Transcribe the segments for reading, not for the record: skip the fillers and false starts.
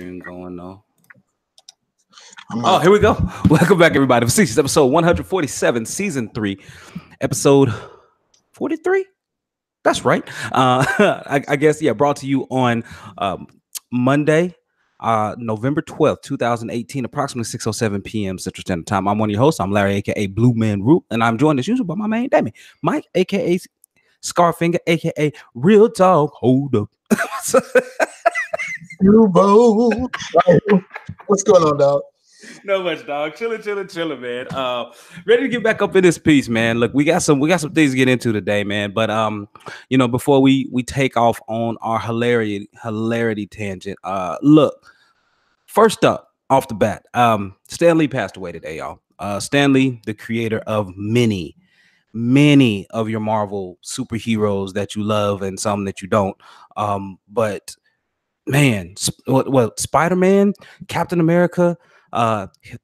stream going though. Oh, here we go. Welcome back, everybody. Facetious episode 147, season 3, episode 43. That's right. I guess, yeah, brought to you on Monday, November 12th, 2018, approximately 6:07 p.m. Central Standard Time. I'm one of your hosts. I'm Larry, aka Blue Man Root, and I'm joined as usual by my man, Damien, Mike, aka Scarfinger, aka Real Dog. Hold up. What's going on, dog? No much, dog. Chilling, man. Ready to get back up in this piece, man. Look, we got some things to get into today, man. But before we take off on our hilarity tangent, look, first up, off the bat, Stan Lee passed away today, y'all. Stan Lee, the creator of many of your Marvel superheroes that you love and some that you don't. But man, what Spider-Man, Captain America,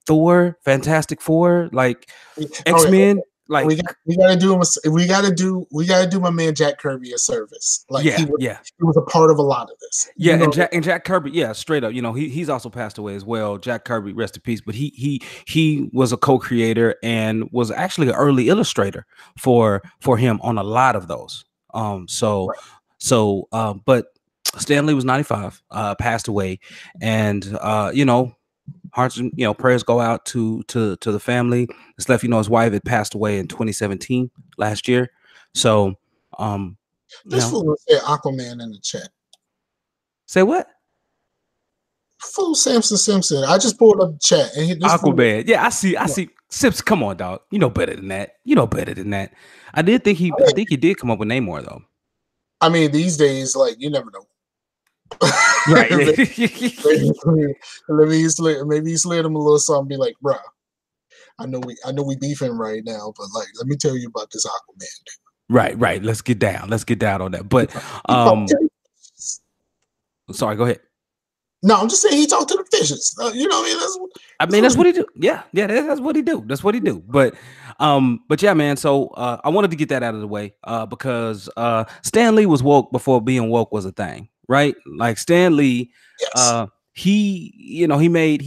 Thor, Fantastic Four, like X-Men, like we gotta do my man Jack Kirby a service. Like he was a part of a lot of this. Yeah, and Jack Kirby, yeah, straight up, he's also passed away as well. Jack Kirby, rest in peace. But he was a co-creator and was actually an early illustrator for him on a lot of those. But Stan Lee was 95, passed away, and hearts and prayers go out to the family. It's left, his wife had passed away in 2017 last year. So this fool said Aquaman in the chat. Say what? Fool Samson Simpson. I just pulled up the chat and Aquaman. Yeah, I see. Sips, come on, dog. You know better than that. I did think he did come up with Namor though. I mean, these days, like, you never know. Right. Maybe he slid him a little something. Be like, bro, I know we beefing right now, but like, let me tell you about this Aquaman dude. Right. Let's get down on that. But sorry, go ahead. No, I'm just saying he talked to the fishes. That's what he do. Yeah, that's what he do. But yeah, man. So I wanted to get that out of the way because Stan Lee was woke before being woke was a thing, right? Like Stan Lee, yes. He made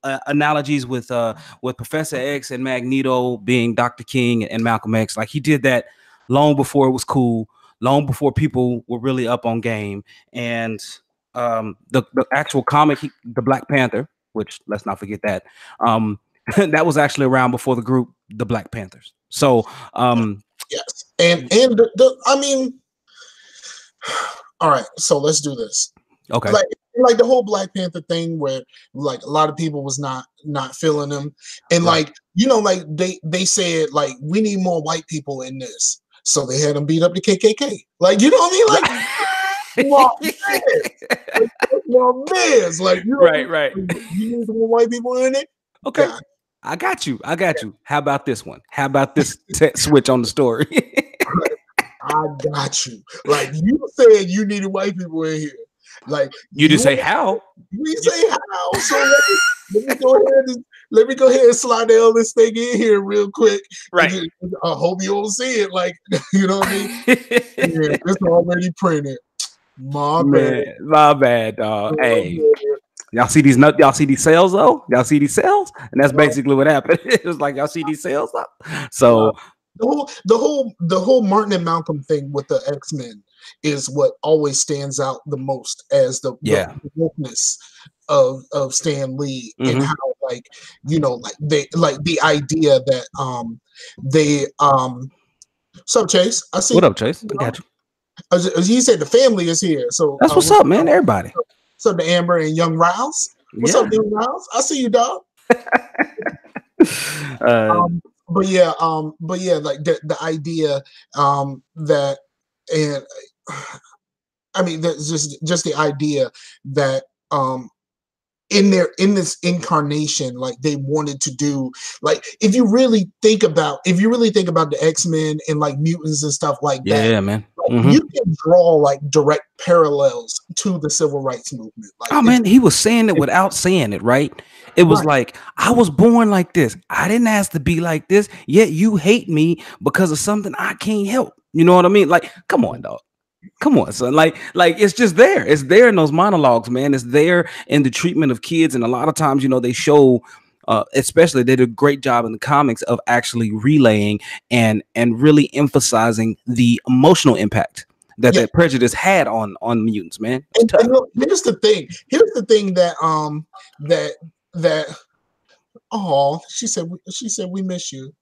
analogies with Professor X and Magneto being Dr. King and Malcolm X. Like he did that long before it was cool, long before people were really up on game. And the actual comic, the Black Panther, which let's not forget that, that was actually around before the group, the Black Panthers. So yes, and I mean, all right, so let's do this. Okay, like the whole Black Panther thing, where like a lot of people was not feeling them, and right. like they said like we need more white people in this, so they had them beat up the KKK. Like, you know what I mean? Like. Right. You need some white people in it. Okay, God. I got you. How about this one? How about this switch on the story? I got you. Like you said, you needed white people in here. Like you didn't say how. We say how. So let me go ahead and slide this thing in here real quick. Right. I hope you don't see it. Like, you know what I mean? Yeah, it's already printed. My bad, dog. Hey, y'all see these sales though? Y'all see these sales? And that's basically what happened. It was like, y'all see these sales though? So the whole Martin and Malcolm thing with the X-Men is what always stands out the most as the wokeness of Stan Lee, and how like they like the idea that what's up, Chase? I see. What up, Chase? I got you. He said the family is here, so that's what's up, man. Everybody. What's up to Amber and Young Rouse? What's up, Young Rouse? I see you, dog. But yeah, like the idea that, and I mean, just the idea that in this incarnation, like they wanted to do, like if you really think about the X-Men and like mutants and stuff like that, yeah, man, like, you can draw like direct parallels to the civil rights movement. Like, oh man, he was saying it without saying it, right? It was like, I was born like this. I didn't ask to be like this. Yet you hate me because of something I can't help. You know what I mean? Like, come on, dog. Come on, son. Like it's just there. It's there in those monologues, man. It's there in the treatment of kids. And a lot of times, they show, especially they did a great job in the comics of actually relaying and really emphasizing the emotional impact that Yeah. that prejudice had on mutants, man. It's And tough. look, here's the thing. Here's the thing that that that oh, she said we miss you.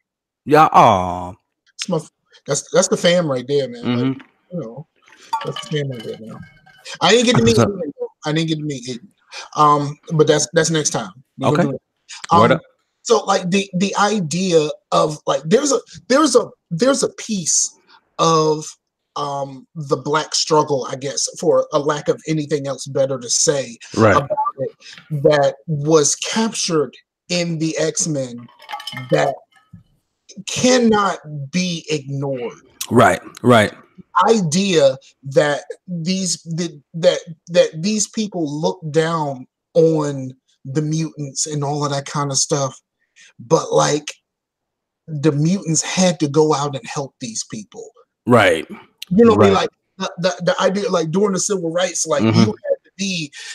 Yeah. Oh. It's my, that's the fam right there, man. Like, Mm-hmm. you know, that's the fam right there, man. I didn't get to meet What's up? Aiden, though. I didn't get to meet Aiden. But that's next time. We're gonna Okay. do it. Word up. So like the idea of like there's a piece of the black struggle, I guess, for a lack of anything else better to say Right. about it, that was captured in the X-Men that cannot be ignored. Right. Right. Idea that that these people look down on the mutants and all of that kind of stuff, but like the mutants had to go out and help these people. Right. You know what I mean? Right. Like the idea, like during the civil rights, like Mm-hmm.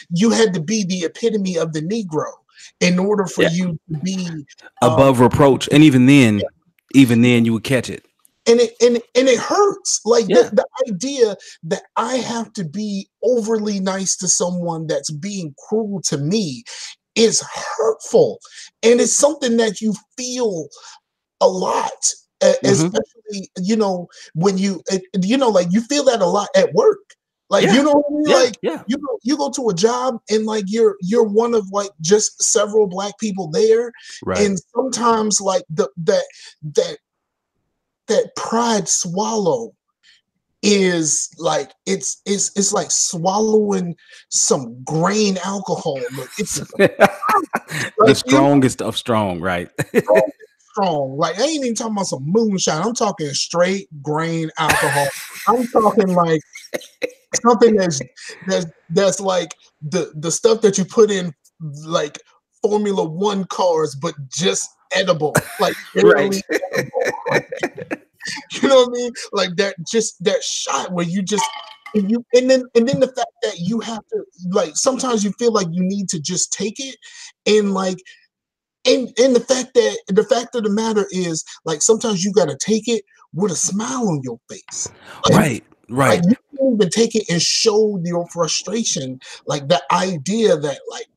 you had to be the epitome of the Negro in order for Yeah. you to be Above reproach, and even then, you would catch it. and it hurts, like Yeah. the idea that I have to be overly nice to someone that's being cruel to me is hurtful, and it's something that you feel a lot, Mm-hmm. especially when like you feel that a lot at work, like Yeah. you know what I mean? Yeah. Like Yeah. you go to a job and like you're one of like just several black people there, Right. and sometimes like that that pride swallow is like it's like swallowing some grain alcohol. Look, it's The like strongest of strong, right? so strong. Like I ain't even talking about some moonshine. I'm talking straight grain alcohol. I'm talking like something that's like the stuff that you put in like Formula One cars, but just edible, like Right. barely edible. You know what I mean? Like that, just that shot where you just and then the fact that you have to, like, sometimes you feel like you need to just take it, and like and the fact of the matter is, like, sometimes you got to take it with a smile on your face, like Right. like Right. you can't even take it and show your frustration, like the idea that like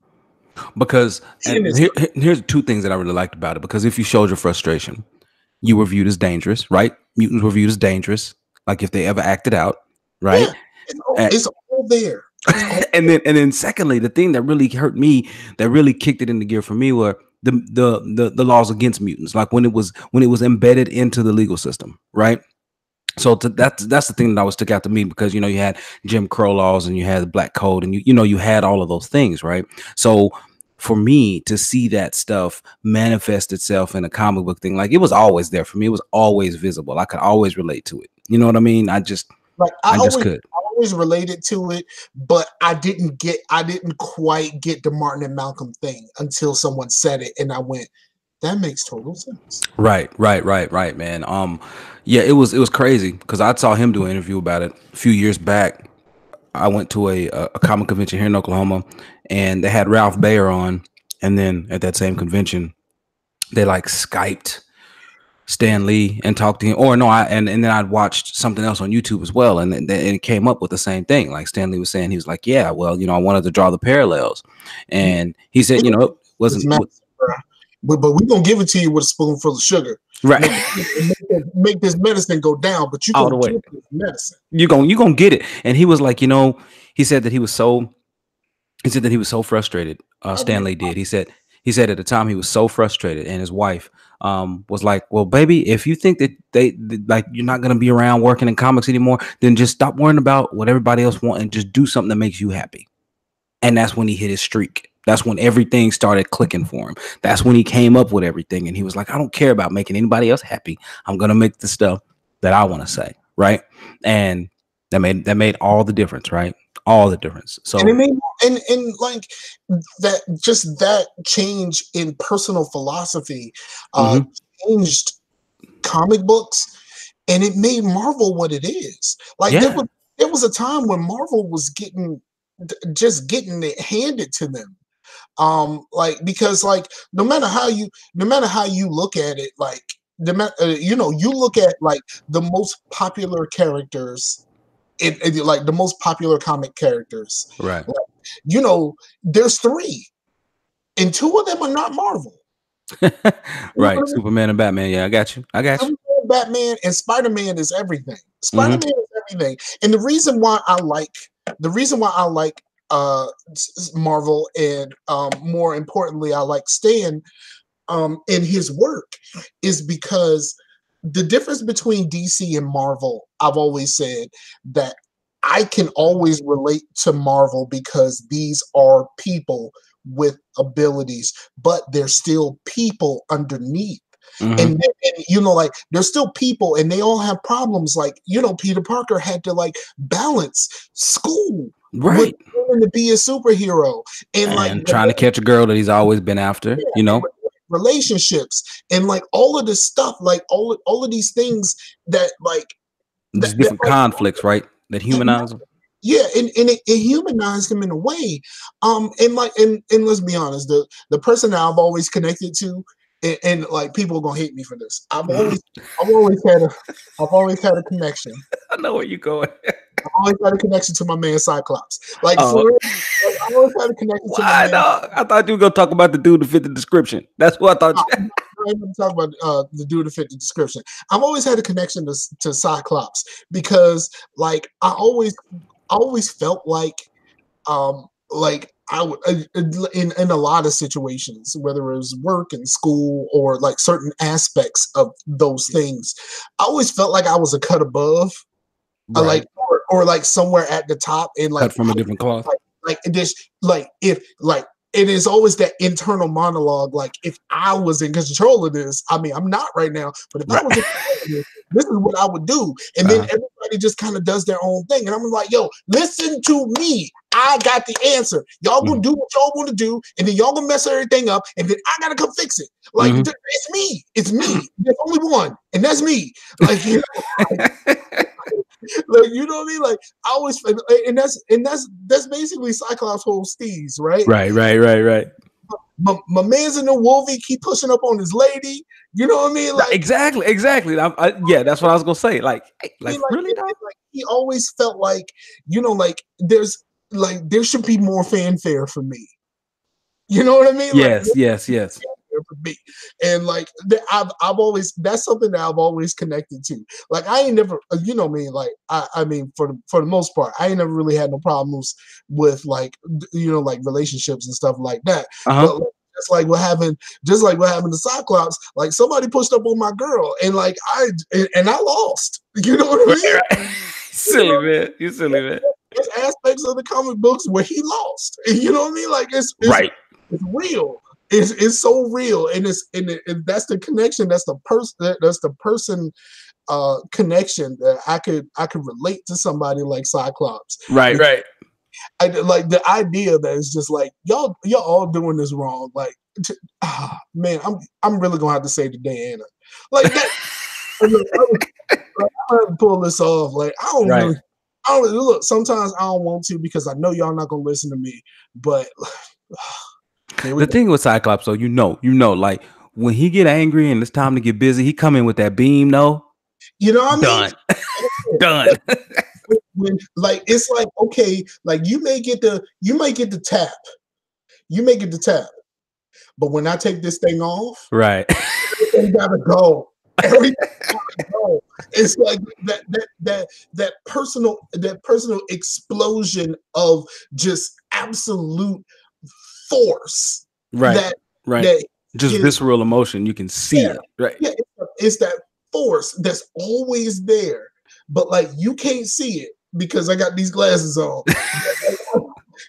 Because, Aiden and is here's two things that I really liked about it. Because if you showed your frustration, you were viewed as dangerous, right? Mutants were viewed as dangerous, like if they ever acted out, right? yeah, it's all there. It's all And then secondly, the thing that really hurt me, that really kicked it into gear for me, were the laws against mutants, like when it was embedded into the legal system, right? So that's the thing that always stuck out to me, because you had Jim Crow laws and you had the Black Code, and you had all of those things, right? So for me to see that stuff manifest itself in a comic book thing, like, it was always there for me. It was always visible. I could always relate to it. You know what I mean? like I just could. I always related to it, but I didn't quite get the Martin and Malcolm thing until someone said it, and I went, that makes total sense. Right, man. Yeah, it was crazy, because I saw him do an interview about it a few years back. I went to a comic convention here in Oklahoma, and they had Ralph Baer on, and then at that same convention, they like Skyped Stan Lee and talked to him. Or no, and then I'd watched something else on YouTube as well, and then it came up with the same thing. Like Stan Lee was saying, he was like, "Yeah, well, I wanted to draw the parallels," and he said, it It's wasn't massive, bro. But we're gonna give it to you with a spoonful of sugar. right. Make this medicine go down, but you're All the gonna way. get this medicine. You gonna get it. And he was like, he said that he was so frustrated. Stan Lee did. He said at the time he was so frustrated, and his wife was like, "Well, baby, if you think that like you're not gonna be around working in comics anymore, then just stop worrying about what everybody else wants and just do something that makes you happy." And that's when he hit his streak. That's when everything started clicking for him. That's when he came up with everything, and he was like, "I don't care about making anybody else happy. I'm gonna make the stuff that I want to say, right?" And that made all the difference, right? All the difference. And it So, made and like that, just that change in personal philosophy uh mhm. changed comic books, and it made Marvel what it is. Like Yeah, there was a time when Marvel was just getting it handed to them. Like, because like no matter how you look at it, like you know, you look at like the most popular characters in like the most popular comic characters, Right. like, you know, there's 3 and 2 of them are not Marvel. You know what Right. I mean? Superman and Batman. Yeah, I got you. I got you. Superman, Batman, and Spider-Man is everything. Mhm. Spider-Man is everything. And the reason why I like Marvel, and more importantly I like Stan in his work, is because the difference between DC and Marvel, I've always said that I can always relate to Marvel because these are people with abilities, but they're still people underneath. Mhm. And you know, like they're still people and they all have problems. Like, you know, Peter Parker had to like balance school with Right. wanting to be a superhero, and like And trying to catch a girl that he's always been after, you know. relationships, and like all of this stuff, like all of these things that like Just that different conflicts, right? That humanize him. yeah, and it humanized him in a way. And like and let's be honest, the person that I've always connected to, and like people are gonna hate me for this. I've always had a connection. I know where you're going. I've always had a connection to my man Cyclops. Like Oh, for real, like, I always had a connection to my why man. dog? I thought you were gonna talk about the dude that fit the description. That's what I thought. You... I ain't gonna talk about the dude that fit the description. I've always had a connection to Cyclops because like I always felt like I would in a lot of situations, whether it was work and school or like certain aspects of those things, I always felt like I was a cut above, Right. like or like somewhere at the top, and like Cut from a different cloth. like this, like if like it is always that internal monologue. Like if I was in control of this, I mean, I'm not right now, but if I was in control of this is what I would do. And then everybody just kind of does their own thing. And I'm like, yo, listen to me. I got the answer. Y'all gonna do what y'all want to do, and then y'all gonna mess everything up, and then I gotta come fix it. Like it's me. It's me. There's only one, and that's me. Like, you know, like, you know what I mean? Like I always, and that's basically Cyclops' whole steez, right? Right. My man's in the Wolvie, keep pushing up on his lady. You know what I mean? Like exactly. Yeah, that's what I was gonna say. Like really, dog? like he always felt like, you know, like there should be more fanfare for me. You know what I mean? Yes. For me. And like I've always, that's something that I've always connected to. Like I ain't never, you know me, like I mean for the most part, I ain't never really had no problems with like, you know, like relationships and stuff like that. But like, just like what happened to Cyclops, like somebody pushed up on my girl, and like I lost. You know what I mean? Right. Silly man, you silly man. There's aspects of the comic books where he lost. You know what I mean? Like it's right. It's real. It's so real, and that's the connection. That's the person connection that I could relate to somebody like Cyclops. Right. I like the idea that it's just like y'all all doing this wrong. Like, man, I'm really gonna have to say to Diana, like that. I have to pull this off. Like I don't really look. Sometimes I don't want to because I know y'all not gonna listen to me. But the thing with Cyclops, though, you know, like when he get angry and it's time to get busy, he come in with that beam. No, you know what I mean? Done. When, like it's like, okay, like you may get the tap, but when I take this thing off, right, everything gotta go. Everything gotta go. It's like that personal explosion of just absolute force. Right. Just visceral emotion. You can see it. Right. Yeah, it's that force that's always there, but like you can't see it because I got these glasses on.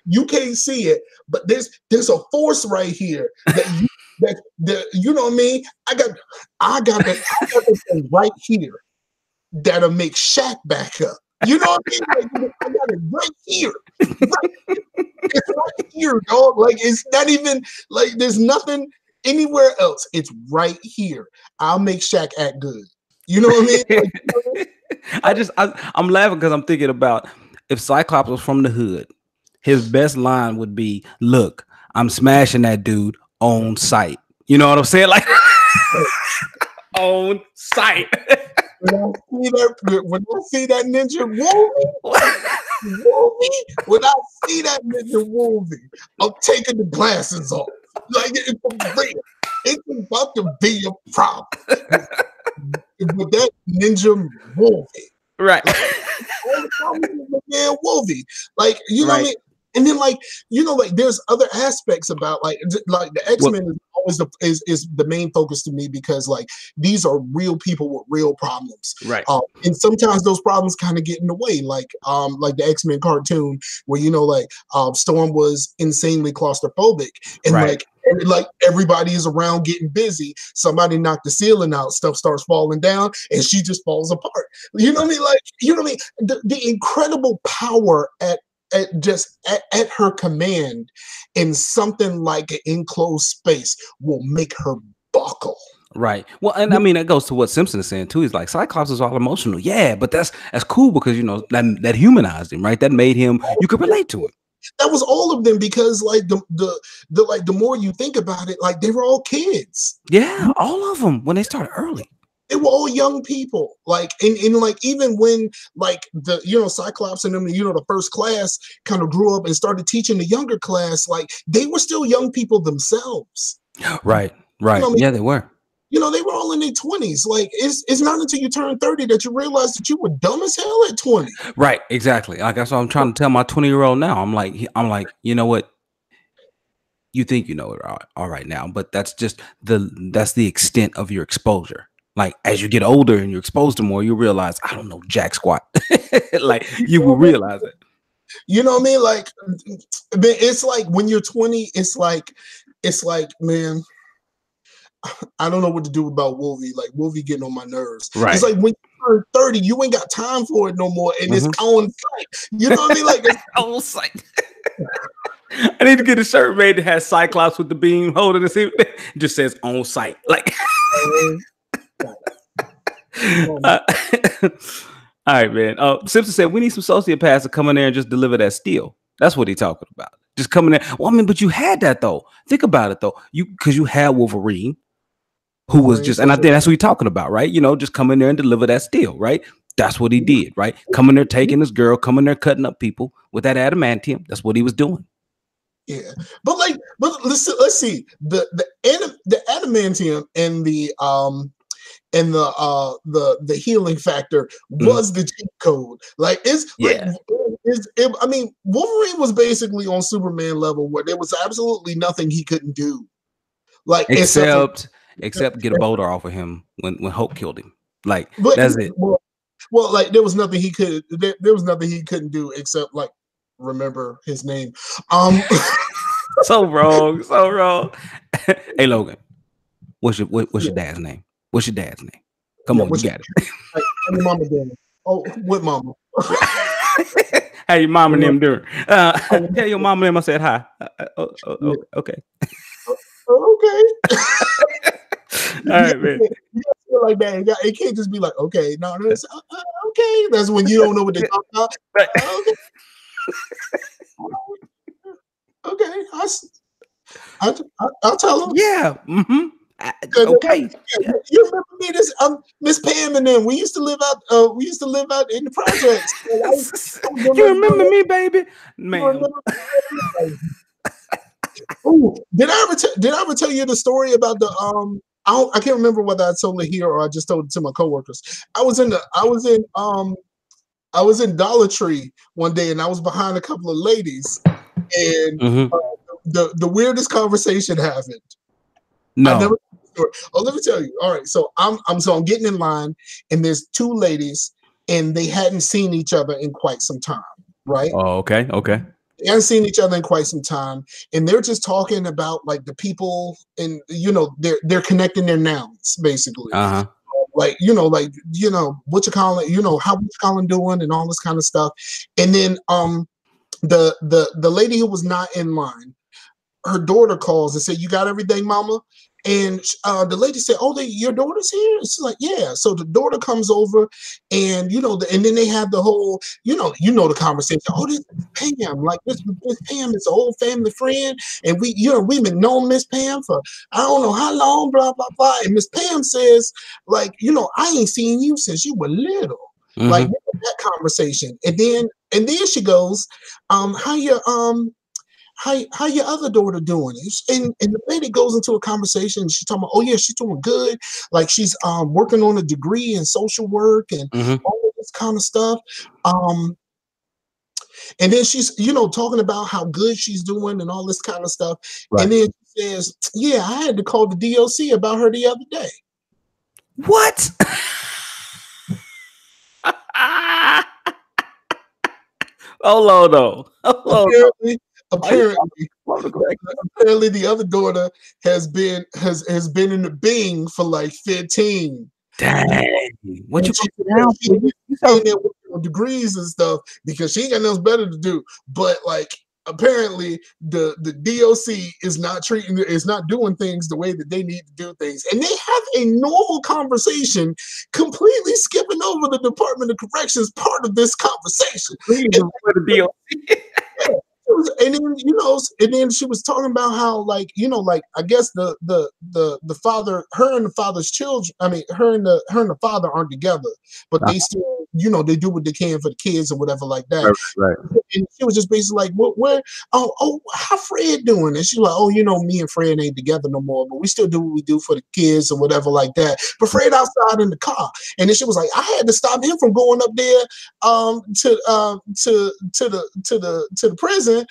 You can't see it, but there's a force right here that you know what I mean? I got this thing right here that'll make Shaq back up. You know what I mean? Like, I got it right here. It's right here, dog. Like it's not even like there's nothing anywhere else. It's right here. I'll make Shaq act good. You know what I mean? Like, I'm laughing because I'm thinking about if Cyclops was from the hood, his best line would be, "Look, I'm smashing that dude on sight." You know what I'm saying? Like on sight. When I see that ninja when I see that ninja Wolverine, I'm taking the glasses off. Like it's real. It's about to be a problem with that ninja Wolverine. Right. Like, all the problems with man Wolverine. Like, you know what I Right. mean? And then, like, you know, like there's other aspects about like the X-Men is always is the main focus to me because like these are real people with real problems. Right. And sometimes those problems kind of get in the way, like the X-Men cartoon where you know like Storm was insanely claustrophobic and Right. like everybody is around getting busy. Somebody knocked the ceiling out, stuff starts falling down, and she just falls apart. You know what I mean? Like, you know what I mean? The incredible power at her command in something like an enclosed space will make her buckle. Right. Well, and I mean that goes to what Simpson is saying too. He's like Cyclops is all emotional. Yeah, but that's cool because you know that humanized him, right? That made him you could relate to him. That was all of them because like the more you think about it, like they were all kids. Yeah, all of them when they started early. They were all young people. Like and like even when like the you know Cyclops and them, you know, the first class kind of grew up and started teaching the younger class, like they were still young people themselves. Right. Right. You know, Yeah, they were. You know, they were all in their 20s. Like it's not until you turn 30 that you realize that you were dumb as hell at 20. Right, exactly. Like that's what I'm trying to tell my 20-year-old now. I'm like, you know what? You think you know it all right now, but that's just that's the extent of your exposure. Like as you get older and you're exposed to more, you realize I don't know jack squat. Like you will realize it. You know what I mean? Like it's like when you're 20, it's like man, I don't know what to do about Wolvie. Like Wolvie getting on my nerves. Right. It's like when you turn 30, you ain't got time for it no more, and it's on sight. You know what I mean? Like it's on sight. I need to get a shirt made that has Cyclops with the beam holding the suit. It just says on sight. Like all right, man. Simpson said we need some sociopaths to come in there and just deliver that steel. That's what he's talking about. Just coming in. Well, I mean, but you had that though. Think about it though. Because you had Wolverine, who was just, and I think that's what he's talking about, right? You know, just come in there and deliver that steel, right? That's what he did, right? Coming there, taking this girl, coming there, cutting up people with that adamantium. That's what he was doing. Yeah, but let's see the adamantium and the healing factor was the cheat code. Like I mean, Wolverine was basically on Superman level where there was absolutely nothing he couldn't do. Like except get a boulder off of him when Hope killed him. Like that's it. Well, like there was nothing he could. There was nothing he couldn't do except like remember his name. So wrong. Hey Logan, what's your dad's name? What's your dad's name? Come on, you got it. Hey, your mama doing? Oh, what mama? How your mama and them doing? Tell your mama and them I said hi. Okay. Okay. All right, man. You gotta feel like that. It can't just be like, okay, no, that's okay. That's when you don't know what they're talking about. Right. Okay. I'll tell them. Yeah. Okay. You remember me? This Miss Pam and them. We used to live out. We used to live out in the projects. You remember me, baby? Man. Oh, did I ever tell you the story about the I can't remember whether I told it here or I just told it to my coworkers. I was in Dollar Tree one day and I was behind a couple of ladies and the weirdest conversation happened. No. Oh, let me tell you. All right, so I'm getting in line and there's two ladies and they hadn't seen each other in quite some time, right? Oh, okay. They haven't seen each other in quite some time, and they're just talking about like the people, and they're connecting their nouns basically. What you call it, how you calling doing, and all this kind of stuff. And then the lady who was not in line, her daughter calls and said, "You got everything, mama?" And the lady said, "Oh, your daughter's here." It's like, "Yeah." So the daughter comes over, and and then they have the whole, the conversation. "Oh, this is Pam. Like this Pam is an old family friend, and we've been knowing Miss Pam for I don't know how long." Blah blah blah. And Miss Pam says, like, "I ain't seen you since you were little." Like that conversation, and then she goes, "How your how your other daughter doing?" And the lady goes into a conversation, and she's talking about, "Oh yeah, she's doing good. Like she's working on a degree in social work and all of this kind of stuff." And then she's talking about how good she's doing and all this kind of stuff. Right. And then she says, "Yeah, I had to call the DLC about her the other day." What? Hold on, though. Apparently, the other daughter has been in the Bing for like 15. Dang. What And you gonna she's there working on degrees and stuff because she ain't got nothing better to do. But like apparently the DOC is not doing things the way that they need to do things. And they have a normal conversation, completely skipping over the Department of Corrections part of this conversation. And then she was talking about how like I guess the father, her and the father's children, I mean her and the father aren't together, but they still they do what they can for the kids or whatever like that. Right. And she was just basically like, where how Fred doing? And she's like, "Oh, me and Fred ain't together no more, but we still do what we do for the kids or whatever like that. But Fred outside in the car." And then she was like, "I had to stop him from going up there to the prison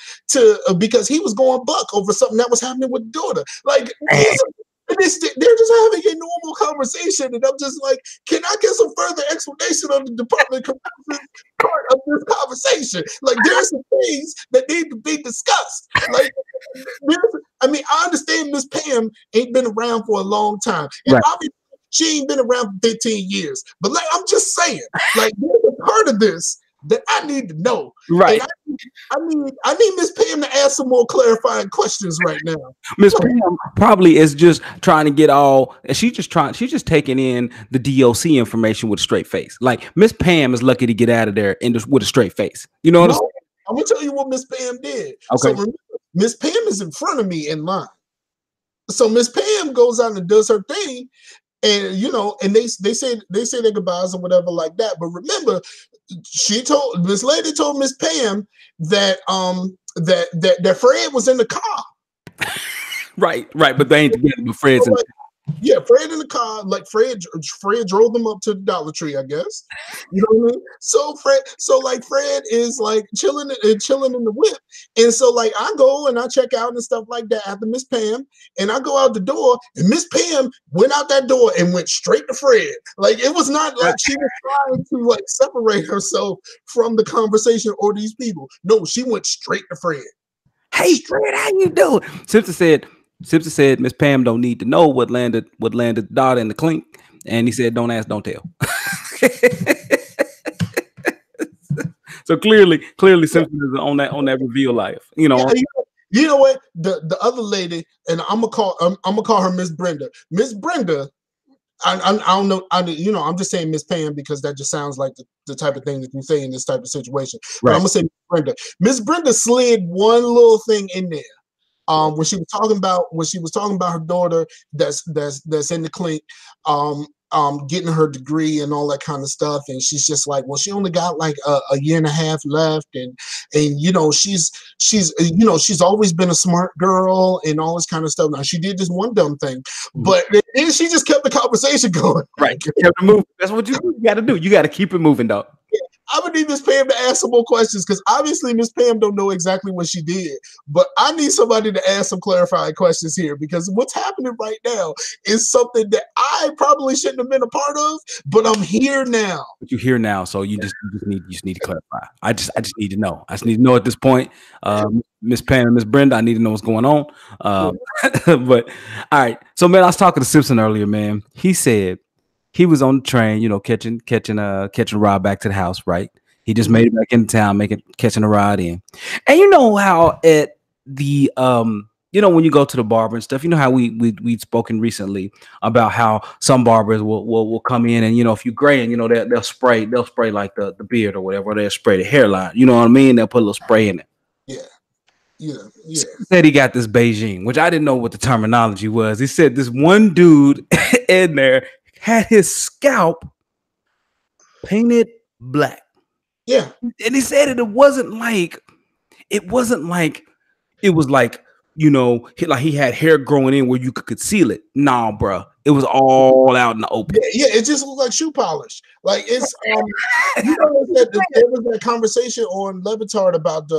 because he was going buck over something that was happening with the daughter." Like they're just having a normal conversation, and I'm just like, can I get some further explanation on the Department of Corrections part of this conversation? Like, there's some things that need to be discussed. Like, I understand Miss Pam ain't been around for a long time, and obviously she ain't been around for 15 years. But like, I'm just saying, like, there's a part of this that I need to know. Right. And I need Miss Pam to ask some more clarifying questions right now. Miss Pam probably is just trying to get she's just taking in the DOC information with a straight face. Like Miss Pam is lucky to get out of there with a straight face. You know what I'm saying? I'm gonna tell you what Miss Pam did. Okay. So remember, Miss Pam is in front of me in line. So Miss Pam goes out and does her thing. And and they say their goodbyes or whatever like that. But remember, Miss Lady told Miss Pam that that Fred was in the car. Right. But they ain't together. But Fred's in the car. Yeah, Fred in the car. Like Fred drove them up to the Dollar Tree, I guess. You know what I mean? So Fred is like chilling in the whip, and so like I go and I check out and stuff like that after Miss Pam, and I go out the door, and Miss Pam went out that door and went straight to Fred. Like it was not like she was trying to like separate herself from the conversation or these people. No, she went straight to Fred. "Hey Fred, how you doing?" Simpson said Miss Pam don't need to know what landed daughter in the clink, and he said, "Don't ask, don't tell." So clearly Simpson is on that reveal life. You know what? The other lady, and I'm gonna call her Miss Brenda. Miss Brenda, I don't know. I'm just saying Miss Pam because that just sounds like the type of thing that you say in this type of situation. But I'm gonna say Miss Brenda. Miss Brenda slid one little thing in there. When she was talking about her daughter that's in the clink, getting her degree and all that kind of stuff, and she's just like, well, she only got like a year and a half left, and she's always been a smart girl and all this kind of stuff. Now she did this one dumb thing, but then she just kept the conversation going. Right, kept it moving. That's what you got to do. You got to keep it moving, dog. I'm gonna need Miss Pam to ask some more questions because obviously Miss Pam don't know exactly what she did, but I need somebody to ask some clarifying questions here because what's happening right now is something that I probably shouldn't have been a part of, but I'm here now. But you're here now, so you just need to clarify. I just need to know. I just need to know at this point, Miss Pam and Miss Brenda. I need to know what's going on. But all right, so man, I was talking to Simpson earlier, man. He said he was on the train, catching a ride back to the house, right? He just made it back into town, catching a ride in. And you know how at the you know, when you go to the barber and stuff, you know how we'd spoken recently about how some barbers will come in and, you know, if you gray and, you know, they'll spray like the beard or whatever, or they'll spray the hairline. You know what I mean? They'll put a little spray in it. Yeah. Yeah. Yeah. Said he got this Beijing, which I didn't know what the terminology was. He said this one dude in there had his scalp painted black. Yeah. And he said it wasn't like it was like, you know, he had hair growing in where you could conceal it. Nah, bro. It was all out in the open. Yeah, it just looked like shoe polish. Like it's you know that there was that conversation on Levitard about the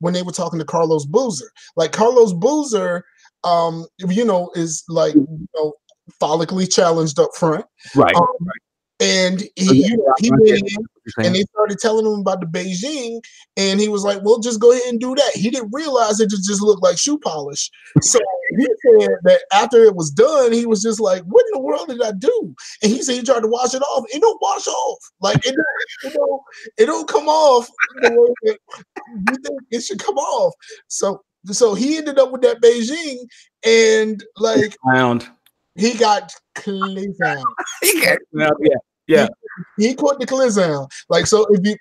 when they were talking to Carlos Boozer. Like Carlos Boozer, you know, is like, you know, follically challenged up front. Right. And he went in and they started telling him about the Beijing, and he was like, well, just go ahead and do that. He didn't realize it just looked like shoe polish. So he said that after it was done, he was just like, what in the world did I do? And he said he tried to wash it off. It don't wash off. Like it don't come off the way that you think it should come off. So he ended up with that Beijing, and like he got Cleveland. Yeah. He caught the Cleveland. Like, so if you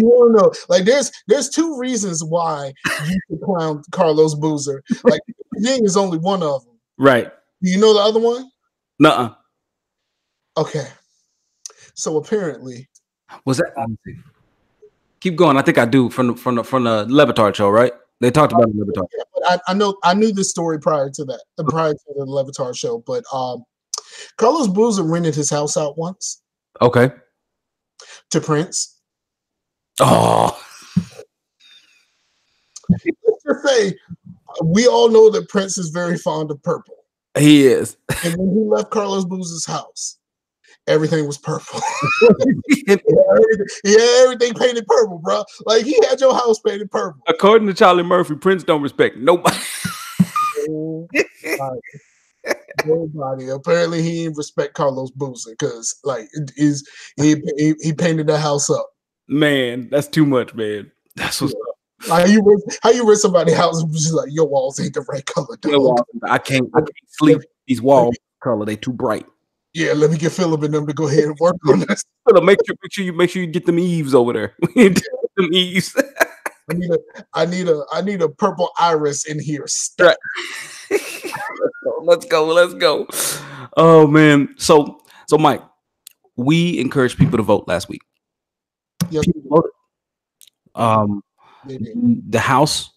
want to know, like there's two reasons why you should clown Carlos Boozer. Like Ying is only one of them. Right. Do you know the other one? Nuh-uh. Okay. So apparently. Was that Odyssey? Keep going. I think I do from the Levitard show, right? They talked about the Levitard. Yeah, but I knew this story prior to that, prior to the Levitard show, but Carlos Boozer rented his house out once. Okay. To Prince. Oh. Let's just say we all know that Prince is very fond of purple. He is. And when he left Carlos Boozer's house, everything was purple. He had everything painted purple, bro. Like he had your house painted purple. According to Charlie Murphy, Prince don't respect nobody. Nobody. Apparently, he didn't respect Carlos Boozer because, like, he painted the house up. Man, that's too much, man. That's what's up. How you rent somebody's house and just like your walls ain't the right color? I can't sleep. These walls color, they too bright. Yeah, let me get Philip and them to go ahead and work on this. Make sure you get them eaves over there. Them eaves. I need a purple iris in here. Right. Let's go. Oh man. So Mike, we encouraged people to vote last week. Yes. People voted. The House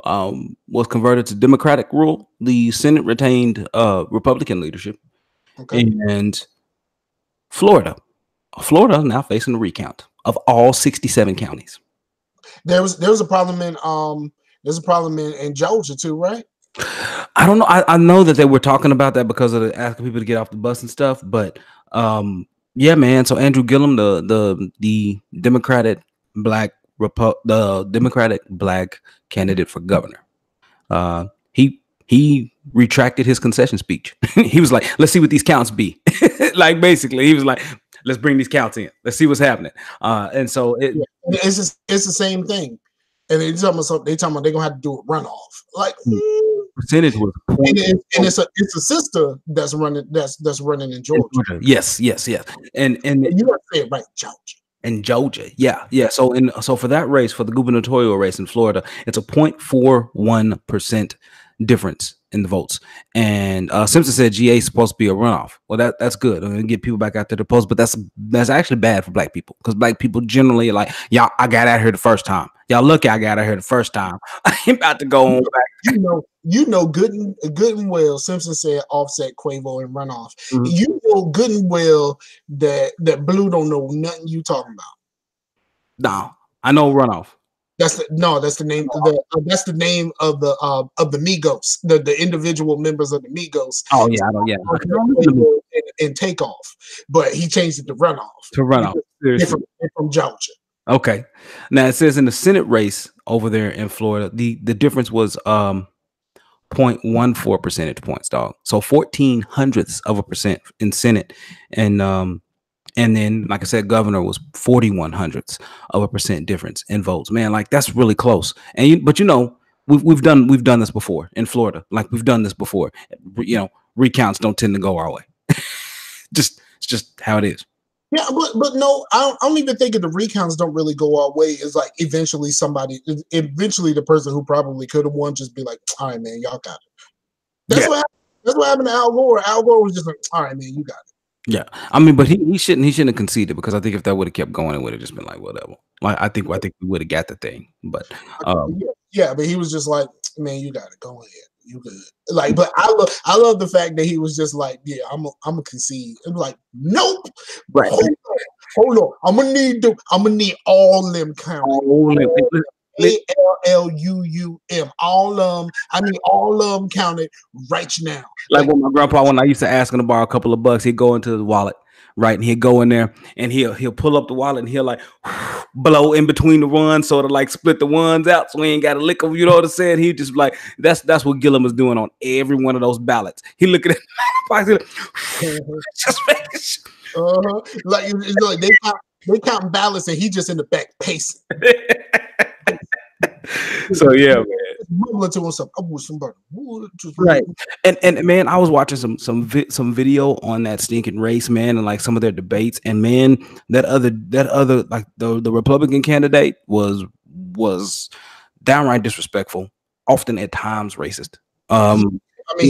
was converted to Democratic rule. The Senate retained Republican leadership. Okay. And Florida now facing the recount of all 67 counties. There was a problem in Georgia too, right? I don't know. I know that they were talking about that because of asking people to get off the bus and stuff. But yeah, man. So Andrew Gillum, the Democratic black candidate for governor, he retracted his concession speech. He was like, "Let's see what these counts be." Like basically, he was like, "Let's bring these counts in. Let's see what's happening." And so it's the same thing. And they talking about they're gonna have to do a runoff. Like percentage was, and it's a sister that's running in Georgia. Yes. And you gotta say it right, Georgia. In Georgia, yeah. So for that race, for the gubernatorial race in Florida, it's a 0.41% difference in the votes. And Simpson said GA is supposed to be a runoff. Well, that's good. I'm gonna get people back out there to post, but that's actually bad for black people because black people generally are like, y'all, I got out here the first time. Y'all lucky I got out here the first time. I'm about to go on back. You know good and well. Simpson said Offset, Quavo, and runoff. Mm-hmm. You know good and well that Blue don't know nothing you talking about. No, I know runoff. That's the name. That's the name of the Migos, the individual members of the Migos. Oh yeah, I know. Yeah, and Takeoff, but he changed it to runoff. They're from Georgia. Okay. Now it says in the Senate race over there in Florida, the difference was 0.14 percentage points, dog. So 0.14% in Senate, and then, like I said, governor was 0.41% difference in votes. Man, like that's really close. But you know, we've done this before in Florida. Like we've done this before. You know, recounts don't tend to go our way. It's just how it is. Yeah, but no, I don't even think of the recounts don't really go our way. It's like eventually the person who probably could have won just be like, all right, man, y'all got it. That's what happened to Al Gore. Al Gore was just like, all right, man, you got it. Yeah, I mean, but he shouldn't have conceded, because I think if that would have kept going, it would have just been like whatever. Like I think we would have got the thing, but but he was just like, man, you got it. Go ahead, you good. Like, but I love the fact that he was just like, yeah, I'm a concede. It was like, nope, right. Hold on, I'm gonna need all them counted. ALLUUM, all of them. I need all of them counted right now. Like when my grandpa, when I used to ask him to borrow a couple of bucks, he'd go into his wallet, right, and he'd go in there and he'll pull up the wallet and he'll like blow in between the ones, sort of like split the ones out, so he ain't got to lick them. You know what I'm saying? He just like that's what Gillum was doing on every one of those ballots. He looking at like, just making sure. Like they counting ballots and he just in the back pacing. So yeah, man. Mumbling to himself, I wish somebody would just right. And man, I was watching some video on that stinking race, man, and like some of their debates, and man, that other like the Republican candidate was downright disrespectful, often at times racist. I mean,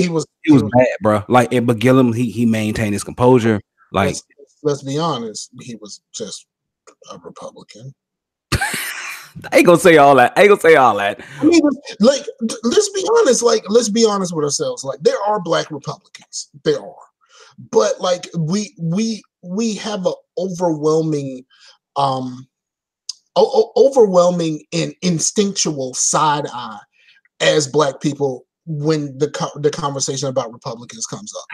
he was bad, bro. Like, but Gillum, he maintained his composure. Like, let's be honest, he was just a Republican. I ain't gonna say all that. I mean, like, let's be honest. Like, let's be honest with ourselves. Like, there are Black Republicans. There are, but like, we have an overwhelming and instinctual side eye as Black people when the conversation about Republicans comes up.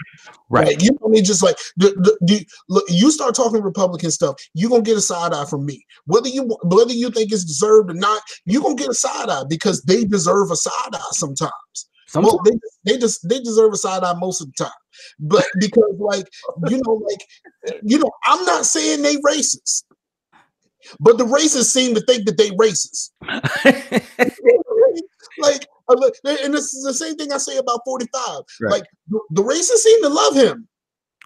Right. Like, you know, I mean, just like look, you start talking Republican stuff, you're gonna get a side eye from me. Whether you think it's deserved or not, you're gonna get a side eye because they deserve a side eye sometimes. Well, they deserve a side eye most of the time. But because like, I'm not saying they racist, but the racists seem to think that they racist. Like, and this is the same thing I say about 45. Right. Like, the racists seem to love him.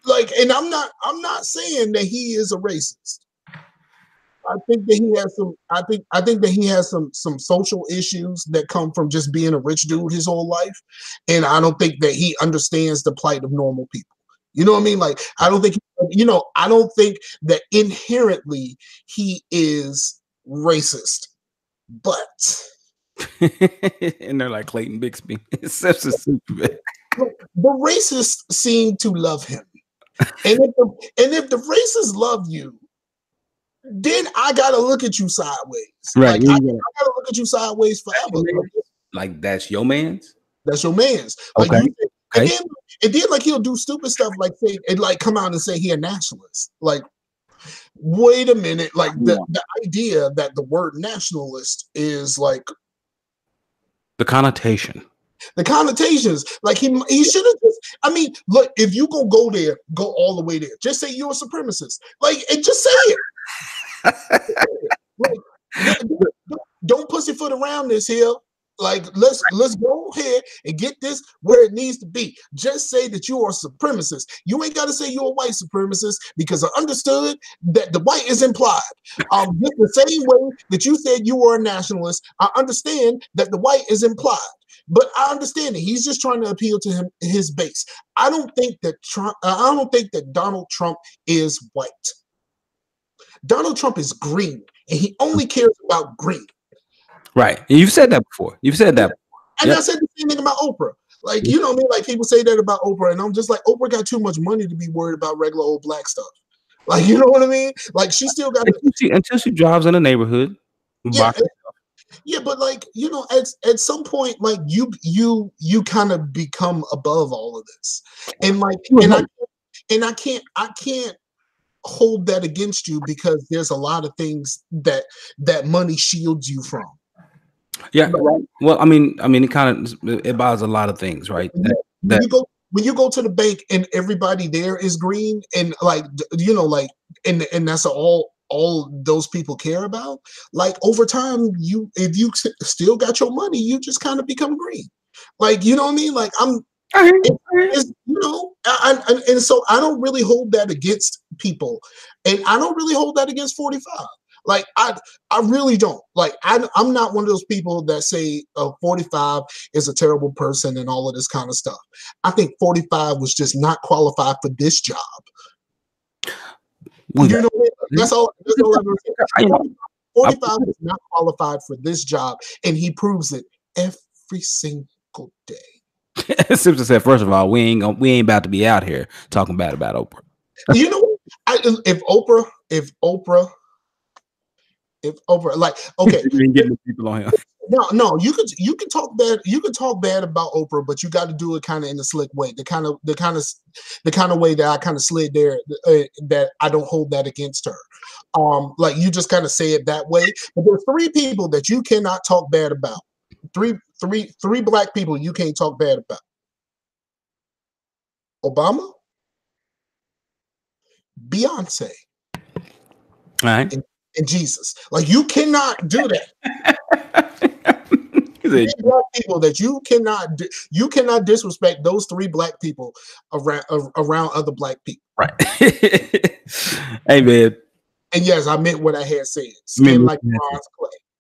Like, and I'm not saying that he is a racist. I think that he has some. I think that he has some social issues that come from just being a rich dude his whole life, and I don't think that he understands the plight of normal people. You know what I mean? Like, I don't think that inherently he is racist, but. And they're like Clayton Bixby. It's such a Superman. The racists seem to love him, and if the racists love you, then I gotta look at you sideways. Right? Like, I gotta look at you sideways forever. Like that's your man's. That's your man's. Like, okay. And then like he'll do stupid stuff like say and like come out and say he a nationalist. Like, wait a minute. Like the idea that the word nationalist is like. The connotations. Like he should have just. I mean, look, if you go there, go all the way there. Just say you're a supremacist. Like, and just say it. Like, don't pussyfoot around this here. Like, let's go ahead and get this where it needs to be. Just say that you are a supremacist. You ain't got to say you're a white supremacist, because I understood that the white is implied. Just the same way that you said you were a nationalist, I understand that the white is implied. But I understand that he's just trying to appeal to his base. I don't think that Donald Trump is white. Donald Trump is green, and he only cares about green. Right. And you've said that before. And I said the same thing about Oprah. Like, you know what I mean? Like, people say that about Oprah, and I'm just like, Oprah got too much money to be worried about regular old Black stuff. Like, you know what I mean? Like, she still got until she drives in a neighborhood. Yeah, but like, you know, at some point, like you kind of become above all of this, and like, I can't hold that against you, because there's a lot of things that money shields you from. Yeah. Well, I mean, it buys a lot of things, right? When you go to the bank and everybody there is green, and like, you know, like, and that's all all those people care about, like over time, if you still got your money, you just kind of become green. Like, you know what I mean? Like and so I don't really hold that against people, and I don't really hold that against 45. Like I really don't. Like I'm not one of those people that say 45 is a terrible person and all of this kind of stuff. I think 45 was just not qualified for this job. You know, that's all. That's all I'm saying. 45 was not qualified for this job, and he proves it every single day. Simpson said, "First of all, we ain't about to be out here talking bad about Oprah." You know, if Oprah, like, okay, getting people on here. No, you can talk bad about Oprah, but you got to do it kind of in a slick way. The kind of way that I kind of slid there, that I don't hold that against her. Like, you just kind of say it that way. But there's 3 people that you cannot talk bad about. Three black people you can't talk bad about. Obama, Beyonce, all right, and Jesus. Like, you cannot do that. Black people that you cannot disrespect those 3 black people around other black people. Right. Hey, man. And yes, I meant what I had said. Skin like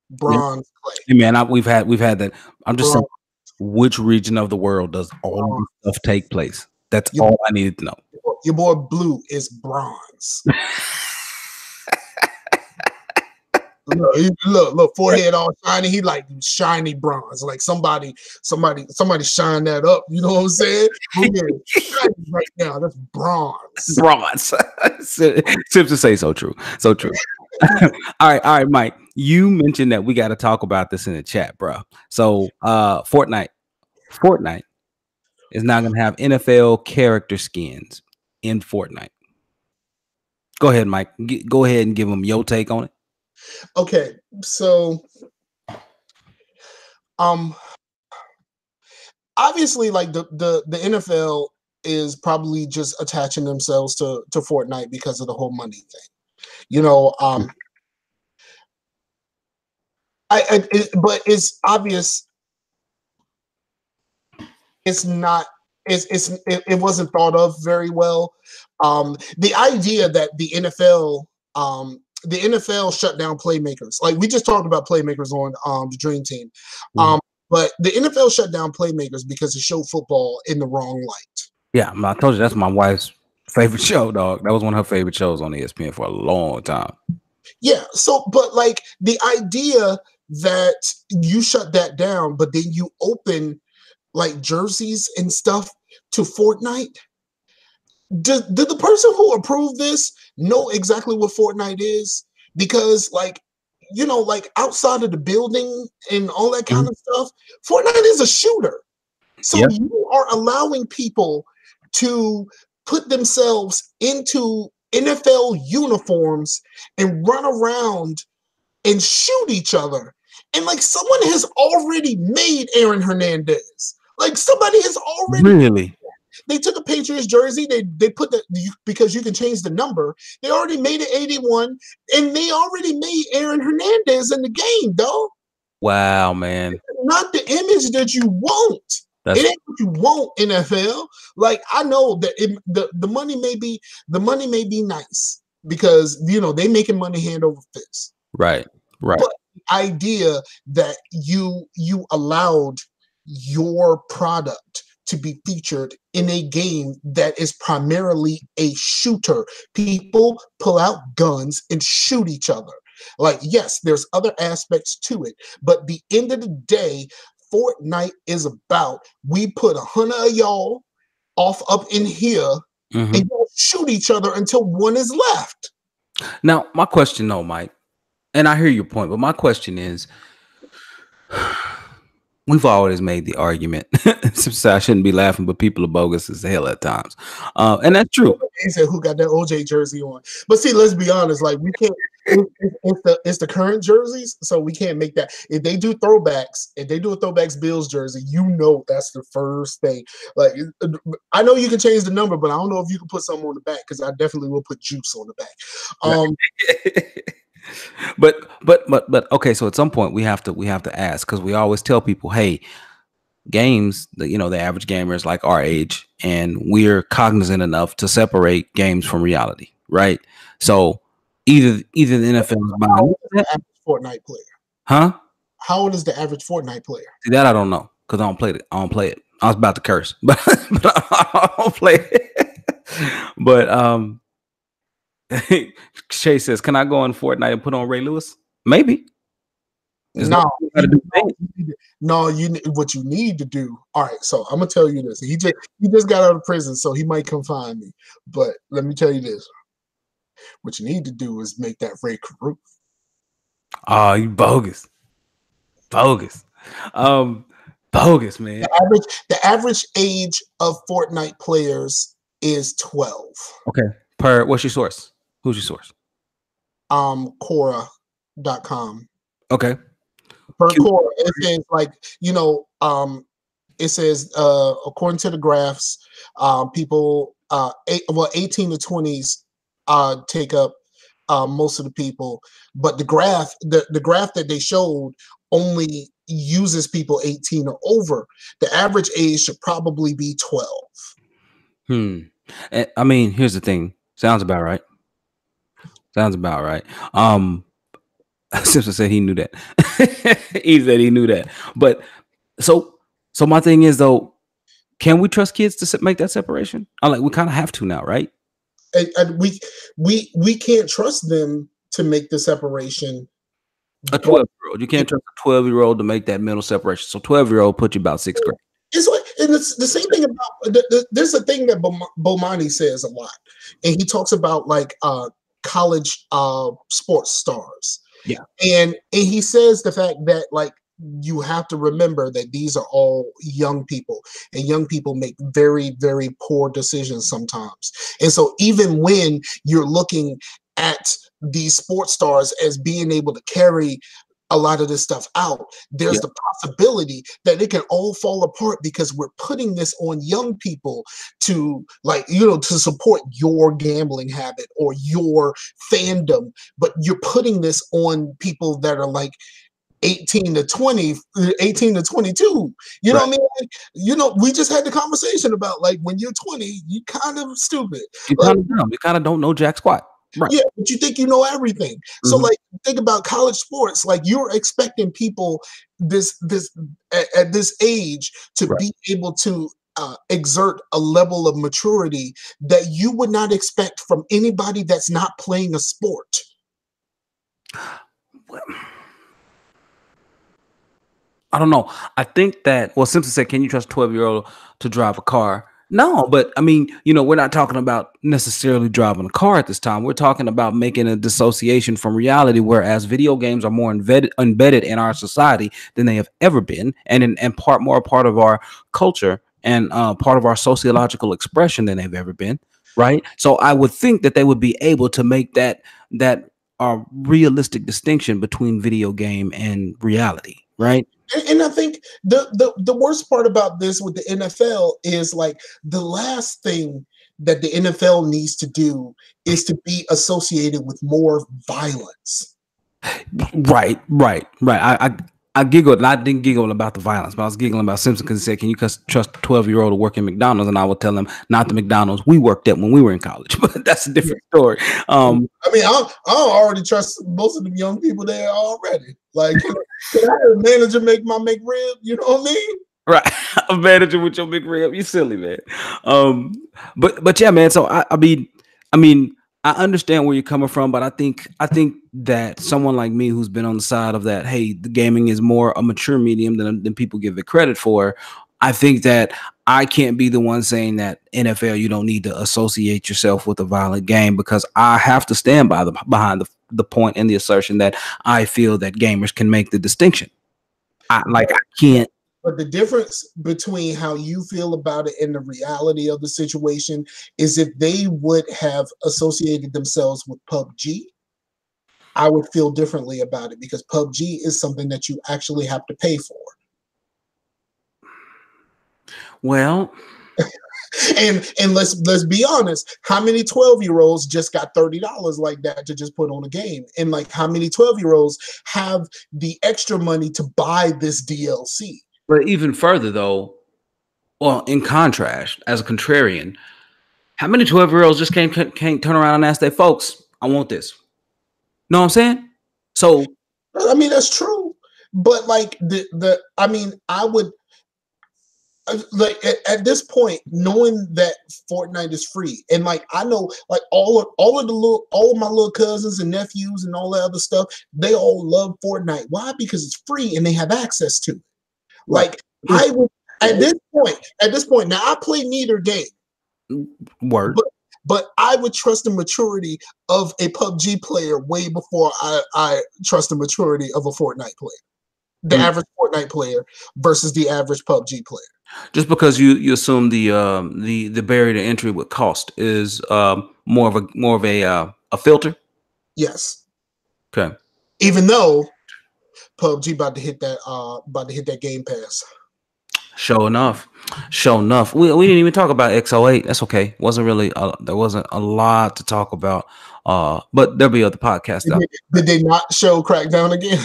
bronze clay. Hey, man, we've had that. I'm just saying, which region of the world does all this stuff take place? That's all I needed to know. Your boy Blue is bronze. Look, forehead all shiny. He like shiny bronze. Like somebody shine that up. You know what I'm saying? Right now, that's bronze. Bronze. Simpson say so true. So true. All right, Mike. You mentioned that we got to talk about this in the chat, bro. So, Fortnite is now going to have NFL character skins in Fortnite. Go ahead, Mike. Go ahead and give them your take on it. Okay, so obviously, like the NFL is probably just attaching themselves to Fortnite because of the whole money thing. You know, but it's obvious it's not. It wasn't thought of very well. The idea that the NFL shut down playmakers. Like, we just talked about playmakers on the Dream Team. But the NFL shut down playmakers because it showed football in the wrong light. Yeah, I told you that's my wife's favorite show, dog. That was one of her favorite shows on ESPN for a long time. Yeah, so, but like the idea that you shut that down, but then you open like jerseys and stuff to Fortnite. Did the person who approved this know exactly what Fortnite is? Because, like, you know, like outside of the building and all that kind of stuff, Fortnite is a shooter. So you are allowing people to put themselves into NFL uniforms and run around and shoot each other. And like, someone has already made Aaron Hernandez. Like, somebody has already really. They took a Patriots jersey. They put because you can change the number. They already made it 81, and they already made Aaron Hernandez in the game, dog. Wow, man! Not the image that you want. It ain't what you want, NFL. Like, I know that the money may be nice because, you know, they making money hand over fist. Right. But the idea that you allowed your product to be featured in a game that is primarily a shooter. People pull out guns and shoot each other. Like, yes, there's other aspects to it, but the end of the day, Fortnite is about, we put 100 of y'all off up in here and you'll shoot each other until one is left. Now, my question though, Mike, and I hear your point, but my question is, we've always made the argument. I shouldn't be laughing, but people are bogus as hell at times, and that's true. He said, "Who got that OJ jersey on?" But see, let's be honest. Like, we can't. It's the current jerseys, so we can't make that. If they do throwbacks, if they do a throwbacks Bills jersey, that's the first thing. Like, I know you can change the number, but I don't know if you can put something on the back, because I definitely will put juice on the back. But okay, so at some point we have to ask, because we always tell people, hey, games, the average gamer is like our age, and we're cognizant enough to separate games from reality, right? So either the NFL is behind the average Fortnite player. Huh? How old is the average Fortnite player? See, that I don't know, because I don't play it. I was about to curse, but I don't play it. But Shay says, "Can I go on Fortnite and put on Ray Lewis?" Maybe. No, what you need to do. All right, so I'm gonna tell you this. He just got out of prison, so he might come find me. But let me tell you this: what you need to do is make that Ray Caruth. Oh, you bogus, bogus, man. The average age of Fortnite players is 12. Okay. What's your source? Who's your source? Quora.com. Okay. Per Quora, it says it says according to the graphs, people 18 to 20s take up most of the people, but the graph that they showed only uses people 18 or over. The average age should probably be 12. I mean, here's the thing. Sounds about right. Simpson said he knew that. He said he knew that. But so my thing is, though, can we trust kids to make that separation? We kind of have to now, right? And we can't trust them to make the separation. A 12-year-old, you can't trust a 12-year-old to make that mental separation. So 12-year-old put you about sixth grade. It's like, and it's the same thing about there's a thing that Bomani says a lot, and he talks about college sports stars. Yeah, and he says the fact that you have to remember that these are all young people, and young people make very, very poor decisions sometimes. And so even when you're looking at these sports stars as being able to carry a lot of this stuff out, there's the possibility that it can all fall apart because we're putting this on young people to to support your gambling habit or your fandom, but you're putting this on people that are 18 to 20, 18 to 22. You know what I mean? We just had the conversation about when you're 20, you kind of stupid. You kind of dumb. You kind of don't know jack squat. Right. Yeah, but you think you know everything. Mm-hmm. So think about college sports. You're expecting people at this age to be able to exert a level of maturity that you would not expect from anybody that's not playing a sport. Well, I don't know. I think that, Simpson said, can you trust a 12-year-old to drive a car? No, but I mean, we're not talking about necessarily driving a car at this time. We're talking about making a dissociation from reality, whereas video games are more embedded in our society than they have ever been, and more a part of our culture and part of our sociological expression than they've ever been, right? So I would think that they would be able to make that realistic distinction between video game and reality, right? And I think the worst part about this with the NFL is the last thing that the NFL needs to do is to be associated with more violence. Right. I giggled, and I didn't giggle about the violence, but I was giggling about Simpson because he said, can you trust a 12-year-old to work in McDonald's? And I would tell him, not the McDonald's we worked at when we were in college, but that's a different story. I mean, I already trust most of the young people there already. Can I have a manager make my McRib? You know what I mean? Right. A manager with your McRib. You silly, man. But yeah, man. So I mean, I understand where you're coming from, but I think that someone like me who's been on the side of that, hey, the gaming is more a mature medium than people give it credit for. I think that I can't be the one saying that NFL, you don't need to associate yourself with a violent game, because I have to stand behind the point and the assertion that I feel that gamers can make the distinction. I can't. But the difference between how you feel about it and the reality of the situation is if they would have associated themselves with PUBG, I would feel differently about it because PUBG is something that you actually have to pay for. Well, and let's be honest, how many 12-year-olds just got $30 like that to just put on a game? And like how many 12-year-olds have the extra money to buy this DLC? but even further though, well, in contrast, as a contrarian, how many 12-year-olds just can't turn around and ask their folks, I want this? Know what I'm saying? So I mean, that's true. But like I mean, I would like at this point, knowing that Fortnite is free, and like I know, like all of my little cousins and nephews and all that other stuff, they all love Fortnite. Why? Because it's free and they have access to it. right. Like I would at this point. Now I play neither game, Word. but I would trust the maturity of a PUBG player way before I trust the maturity of a Fortnite player. The average Fortnite player versus the average PUBG player. Just because you assume the barrier to entry with cost is more of a filter. Yes. Okay. Even though PUBG about to hit that Game Pass. Sure enough. We didn't even talk about X08. That's okay. There wasn't a lot to talk about. But there'll be other podcasts. Did they not show Crackdown again?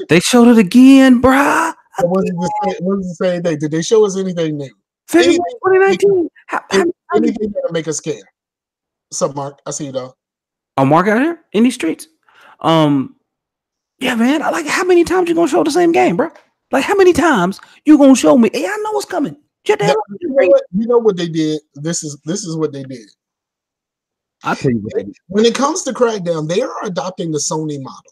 They showed it again, bruh. What was the same thing? Did they show us anything new? February 2019. Anything that'll make us scared. What's up, Mark? I see you, though. Oh, Mark out here in these streets. Yeah, man. I like how many times you gonna show the same game, bro? Like how many times you gonna show me? Hey, I know what's coming. You know what they did? This is what they did. I'll tell you what they did. When it comes to Crackdown, they are adopting the Sony model.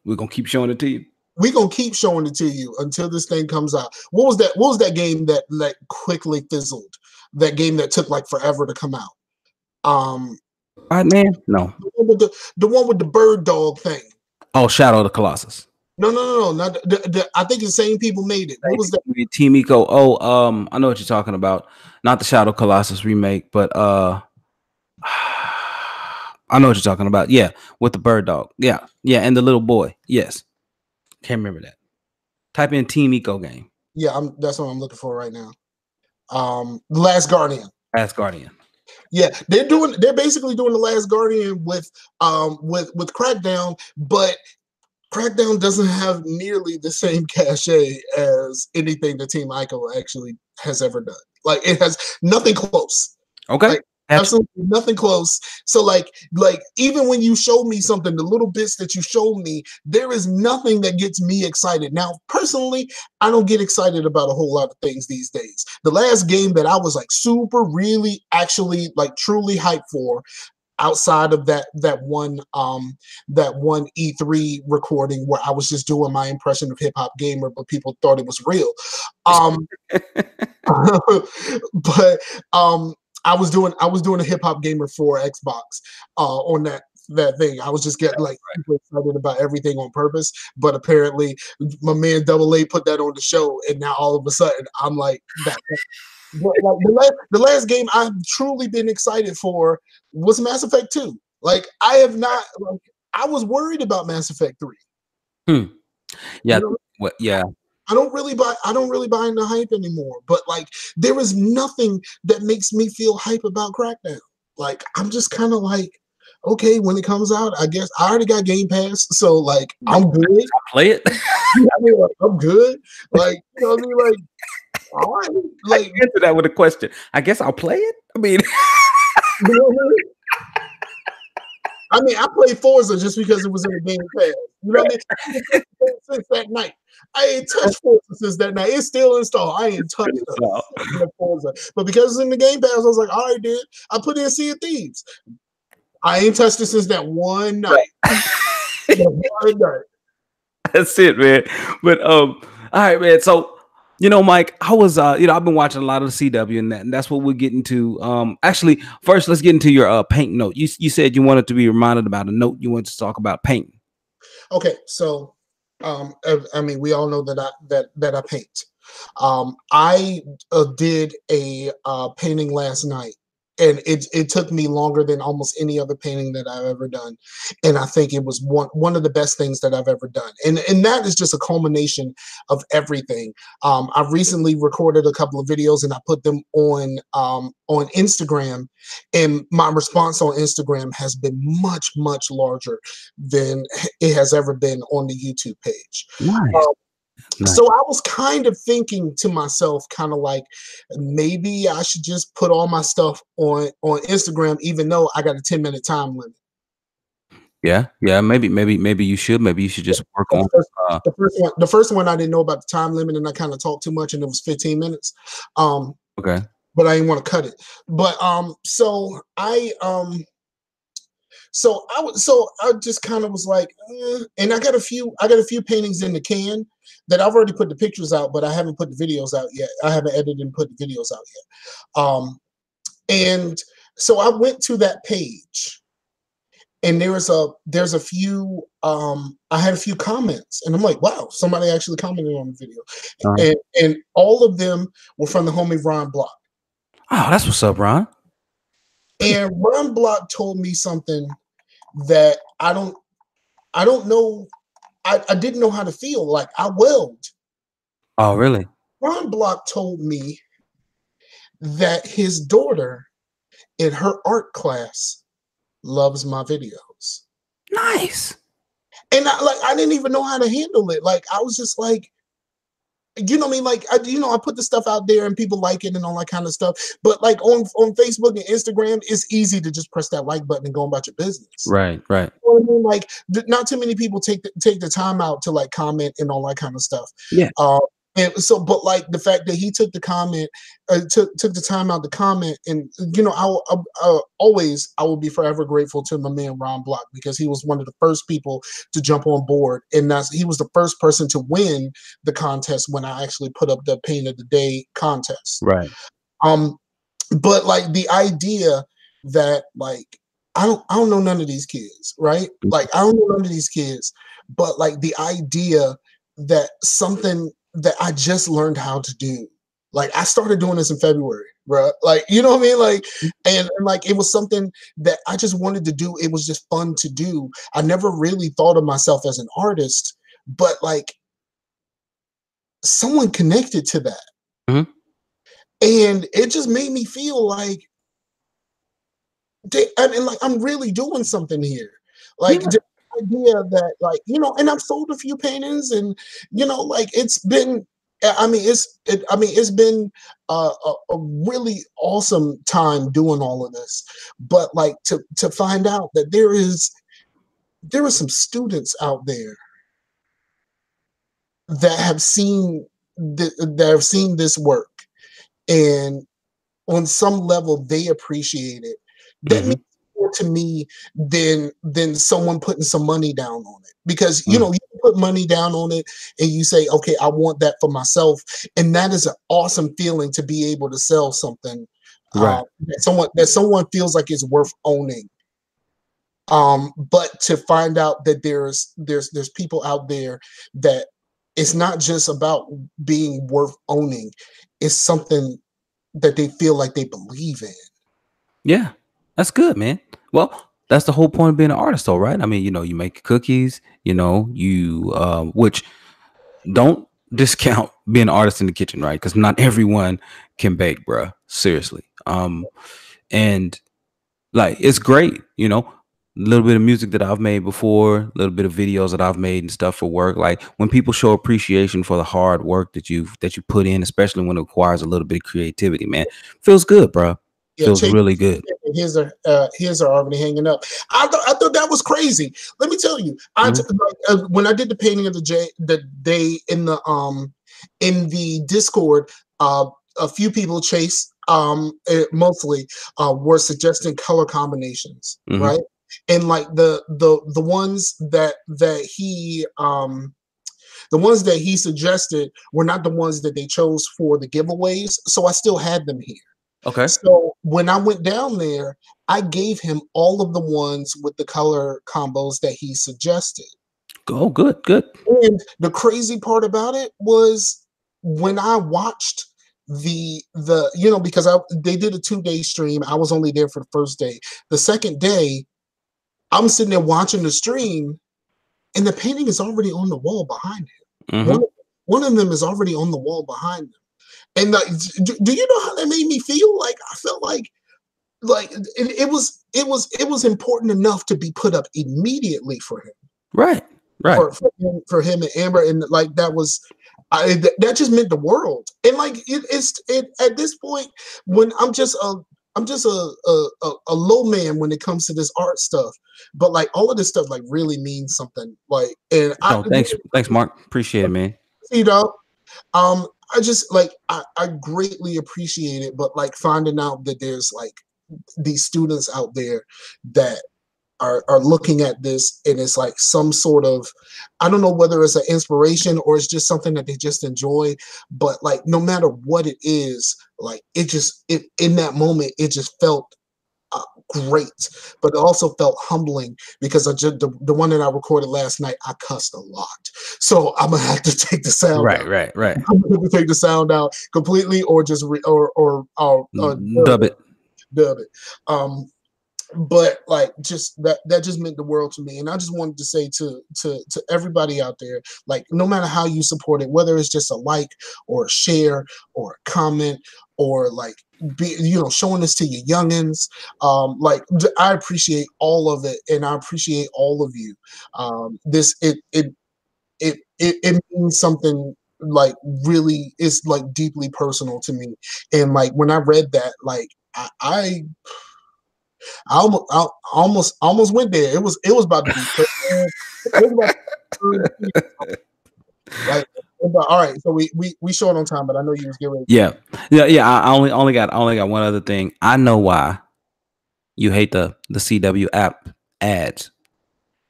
We're gonna keep showing it to you. We're gonna keep showing it to you until this thing comes out. What was that game that like quickly fizzled? That game that took like forever to come out. All right, man. No. The one with the bird dog thing. Oh, Shadow of the Colossus. No. Not I think the same people made it. What was that? Team Eco. Oh, I know what you're talking about. Not the Shadow Colossus remake, but I know what you're talking about. Yeah, with the bird dog. Yeah, and the little boy. Yes. Can't remember that. Type in Team Eco game. Yeah, that's what I'm looking for right now. The Last Guardian. Last Guardian. Yeah, they're basically doing the Last Guardian with Crackdown, but Crackdown doesn't have nearly the same cachet as anything that Team Ico actually has ever done. Like it has nothing close. Okay. Like, absolutely nothing close. So like even when you show me something, the little bits that you show me, there is nothing that gets me excited. Now, personally, I don't get excited about a whole lot of things these days. The last game that I was like super really actually like truly hyped for, outside of that one E3 recording where I was just doing my impression of Hip Hop Gamer, but people thought it was real. But I was doing a Hip Hop Gamer for Xbox on that thing. I was just getting like super excited about everything on purpose, but apparently my man Double A put that on the show, and now all of a sudden I'm like that. But like the last game I've truly been excited for was Mass Effect 2. Like I have not. Like, I was worried about Mass Effect 3. Yeah. You know, yeah. I don't really buy into hype anymore. But like there is nothing that makes me feel hype about Crackdown. Like I'm just kind of like, okay, when it comes out, I guess I already got Game Pass, so like I'm good. I'll play it. I'm good. Like you know what I mean? Like. All right. Like answer that with a question. I guess I'll play it. I mean, I played Forza just because it was in the Game Pass. You know what I mean? Since that night, I ain't touched Forza since that night. It's still installed. I ain't touched Forza, but because it's in the Game Pass, I was like, all right, dude. I put in Sea of Thieves. I ain't touched it since that one night. That's it, man. But all right, man. So. You know, Mike, I was, I've been watching a lot of the CW and that's what we're getting to. Actually, first, let's get into your paint note. You said you wanted to be reminded about a note. You wanted to talk about painting. Okay, so, we all know that I paint. I did a painting last night, and it took me longer than almost any other painting that I've ever done, and I think it was one of the best things that I've ever done, and that is just a culmination of everything. I recently recorded a couple of videos and I put them on Instagram, and my response on Instagram has been much larger than it has ever been on the YouTube page. Nice. Nice. So I was kind of thinking to myself, kind of like, maybe I should just put all my stuff on Instagram, even though I got a 10-minute time limit. Yeah, yeah. Maybe you should. Maybe you should just work on. The first one, I didn't know about the time limit, and I kind of talked too much, and it was 15 minutes. Okay. But I didn't want to cut it. But so I just kind of was like, and I got a few paintings in the can that I've already put the pictures out, but I haven't put the videos out yet. I haven't edited and put the videos out yet. And so I went to that page, and there's a few I had a few comments, and I'm like, wow, somebody actually commented on the video. And all of them were from the homie Ron Block. Oh, that's what's up, Ron. And Ron Block told me something that I don't know. I didn't know how to feel. Like, I welled. Oh, really? Ron Block told me that his daughter in her art class loves my videos. Nice. And I didn't even know how to handle it. Like, I was just like, you know what I mean? Like, I put the stuff out there and people like it and all that kind of stuff. But like on Facebook and Instagram, it's easy to just press that like button and go about your business. Right. You know what I mean? Like, not too many people take the time out to like comment and all that kind of stuff. Yeah. And so, but like the fact that he took the comment, took the time out to comment, and you know, I will be forever grateful to my man Ron Block, because he was one of the first people to jump on board, and he was the first person to win the contest when I actually put up the Paint of the Day contest. Right. But like the idea that like I don't know none of these kids, right? Like I don't know none of these kids, but like the idea that something that I just learned how to do. Like I started doing this in February, bro. Like, you know what I mean? Like, and like it was something that I just wanted to do. It was just fun to do. I never really thought of myself as an artist, but like someone connected to that. Mm-hmm. And it just made me feel like like I'm really doing something here. Like the idea that, like, you know, and I've sold a few paintings, and you know, like it's been it's been a really awesome time doing all of this. But like to find out that there are some students out there that have seen this work, and on some level they appreciate it. That means more to me than someone putting some money down on it, because you know, you put money down on it and you say, okay, I want that for myself, and that is an awesome feeling to be able to sell something that someone feels like it's worth owning. But to find out that there's people out there that it's not just about being worth owning, it's something that they feel like they believe in. Yeah, that's good, man. Well, that's the whole point of being an artist, though, right? I mean, you know, you make cookies, you know, which don't discount being an artist in the kitchen, right? Because not everyone can bake, bruh. Seriously. And like, it's great, you know, a little bit of music that I've made before, a little bit of videos that I've made and stuff for work. Like when people show appreciation for the hard work that you put in, especially when it requires a little bit of creativity, man, feels good, bro. Yeah, feels really good. His are already hanging up. I thought that was crazy. Let me tell you, when I did the painting of the day in the Discord, a few people, Chase, mostly were suggesting color combinations, right? And like the ones that he the ones that he suggested were not the ones that they chose for the giveaways, so I still had them here. Okay. So when I went down there, I gave him all of the ones with the color combos that he suggested. Oh, good. And the crazy part about it was when I watched because they did a 2-day stream. I was only there for the first day. The second day, I'm sitting there watching the stream, and the painting is already on the wall behind him. Mm-hmm. One of them is already on the wall behind him. And like, do you know how that made me feel? Like, I felt like it was important enough to be put up immediately for him. Right. For him and Amber, and like that just meant the world. And like it's at this point, when I'm just a low man when it comes to this art stuff, but like all of this stuff like really means something. Like, and thanks, Mark. Appreciate it, man. You know, I just like I greatly appreciate it, but like finding out that there's like these students out there that are looking at this, and it's like some sort of, I don't know whether it's an inspiration or it's just something that they just enjoy, but like no matter what it is, like it in that moment it just felt great, but it also felt humbling because the one that I recorded last night, I cussed a lot, so I'm gonna have to take the sound out. Right. I'm gonna have to take the sound out completely, or just dub it. But like just that just meant the world to me, and I just wanted to say to everybody out there, like no matter how you support it, whether it's just a like or a share or a comment or like showing this to your youngins, like I appreciate all of it, and I appreciate all of you. It means something like really is like deeply personal to me, and like when I read that, like I almost went there. It was about to be. Like, all right, so we short on time, but I know you was getting ready. Yeah. I only got one other thing. I know why you hate the CW app ads,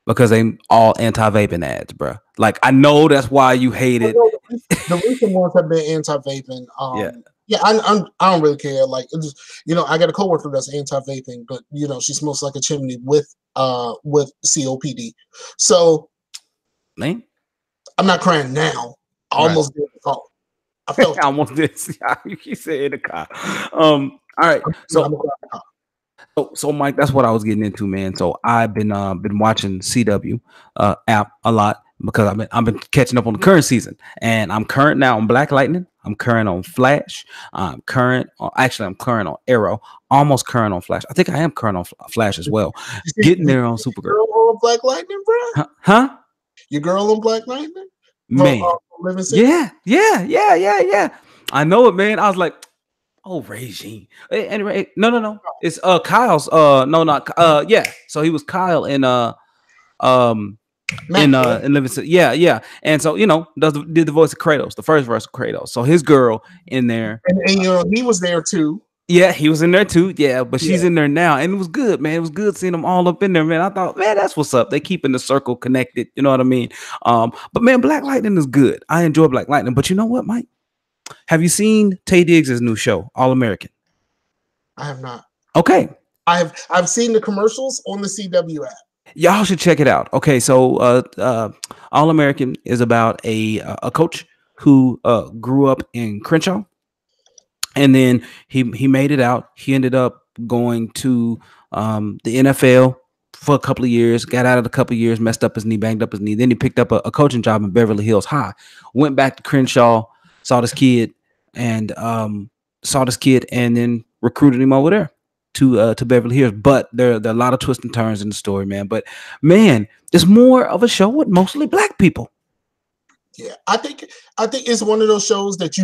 because they all anti-vaping ads, bro. Like I know that's why you hate it. The recent ones have been anti-vaping. Yeah, I don't really care. Like, just, I got a coworker that's anti-vaping, but she smokes like a chimney with COPD. So, man, I'm not crying now. I almost did. Oh, I felt I almost did. You said in the car. All right. So Mike, that's what I was getting into, man. So I've been watching CW app a lot because I've been catching up on the current season, and I'm current now on Black Lightning. I'm current on Flash. I'm current on Arrow. Almost current on Flash. I think I am current on Flash as well. Getting there on Supergirl. Girl on Black Lightning, bro? Huh? Your girl on Black Lightning? Man. Yeah. I know it, man. I was like, oh, Regine. Anyway, no. It's Kyle's. No, not yeah. So he was Kyle in Livingston. Yeah. And so did the voice of Kratos, the first verse of Kratos. So his girl in there, and he was there too. Yeah, he was in there too. Yeah, but she's in there now, and it was good, man. It was good seeing them all up in there, man. I thought, man, that's what's up. They keeping the circle connected. You know what I mean? But man, Black Lightning is good. I enjoy Black Lightning. But you know what, Mike? Have you seen Taye Diggs' new show, All American? I have not. Okay. I've seen the commercials on the CW app. Y'all should check it out. Okay, so All American is about a coach who grew up in Crenshaw, and then he made it out. He ended up going to the NFL for a couple of years, got out of a couple of years, messed up his knee, banged up his knee. Then he picked up a coaching job in Beverly Hills High, went back to Crenshaw, saw this kid, and then recruited him over there to Beverly Hills. But there are a lot of twists and turns in the story, man. But man, it's more of a show with mostly black people. Yeah, I think it's one of those shows that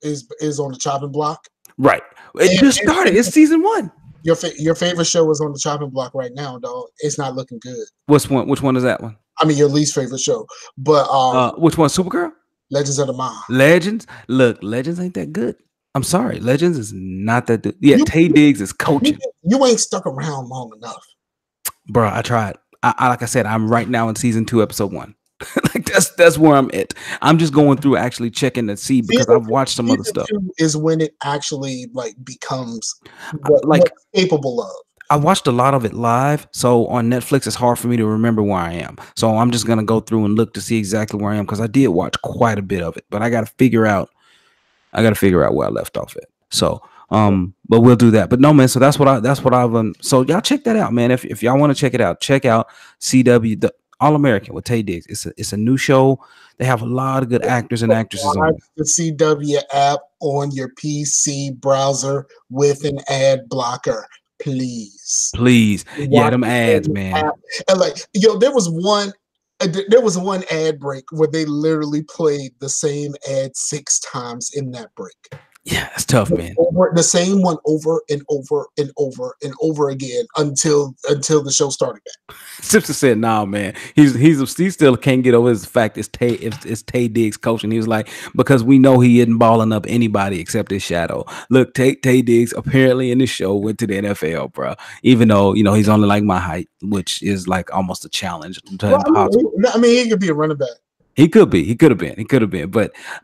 is on the chopping block. Right. It just started. It's season 1. Your favorite show is on the chopping block right now, dog. It's not looking good. Which one is that one? I mean, your least favorite show. But which one? Supergirl? Legends of Tomorrow. Legends? Look, Legends ain't that good. I'm sorry. Legends is not that good. Yeah, Taye Diggs is coaching. You ain't stuck around long enough. Bro, I tried. Like I said, I'm right now in season 2, episode 1. Like that's where I'm at. I'm just going through actually checking to see, because I've watched some other stuff. Is when it actually becomes what it's capable of. I watched a lot of it live, so on Netflix it's hard for me to remember where I am. So I'm just gonna go through and look to see exactly where I am, because I did watch quite a bit of it, but I got to figure out I got to figure out where I left off at. So, but we'll do that. But no, man. So that's what I've so y'all check that out, man. If y'all want to check it out, check out CW, the All American with Tay Diggs. It's a new show. They have a lot of good actors and actresses on it. The CW app on your PC browser with an ad blocker, please. Please, yeah, them ads, man. And like, there was one ad break where they literally played the same ad 6 times in that break. Yeah, it's tough, man. The same one over and over and over and over again until the show started back. Simpson said, "Nah, man, he still can't get over his fact it's Tay Diggs coaching." He was like, because we know he isn't balling up anybody except his shadow. Look, Tay Diggs apparently in the show went to the NFL, bro. Even though he's only like my height, which is like almost a challenge. Well, I mean, he could be a running back. He could be. He could have been.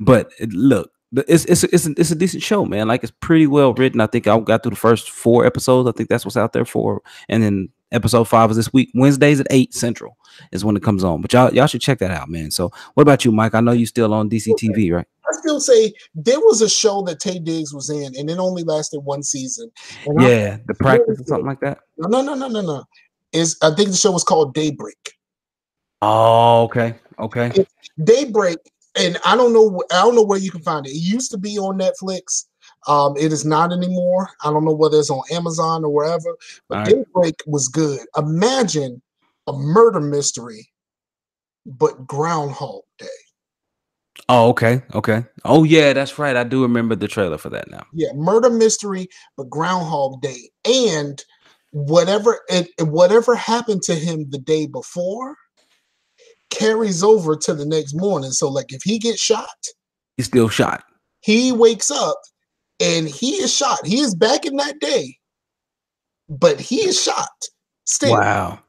But look. It's a decent show, man. Like, it's pretty well written. I think I got through the first 4 episodes. I think that's what's out there for. And then episode 5 is this week. Wednesdays at 8 Central is when it comes on. But y'all should check that out, man. So what about you, Mike? I know you still on DC TV, right? I still say there was a show that Tay Diggs was in, and it only lasted 1 season. And The Practice or something like that. No. I think the show was called Daybreak. Oh, okay. It's Daybreak. And I don't know where you can find it. It used to be on Netflix. It is not anymore. I don't know whether it's on Amazon or wherever. But Daybreak was good. Imagine a murder mystery, but Groundhog Day. Oh, okay. Oh, yeah, that's right. I do remember the trailer for that now. Yeah, murder mystery, but Groundhog Day. And whatever happened to him the day before carries over to the next morning. So like, if he gets shot, he's still shot. He wakes up and he is shot. He is back in that day, but he is shot still.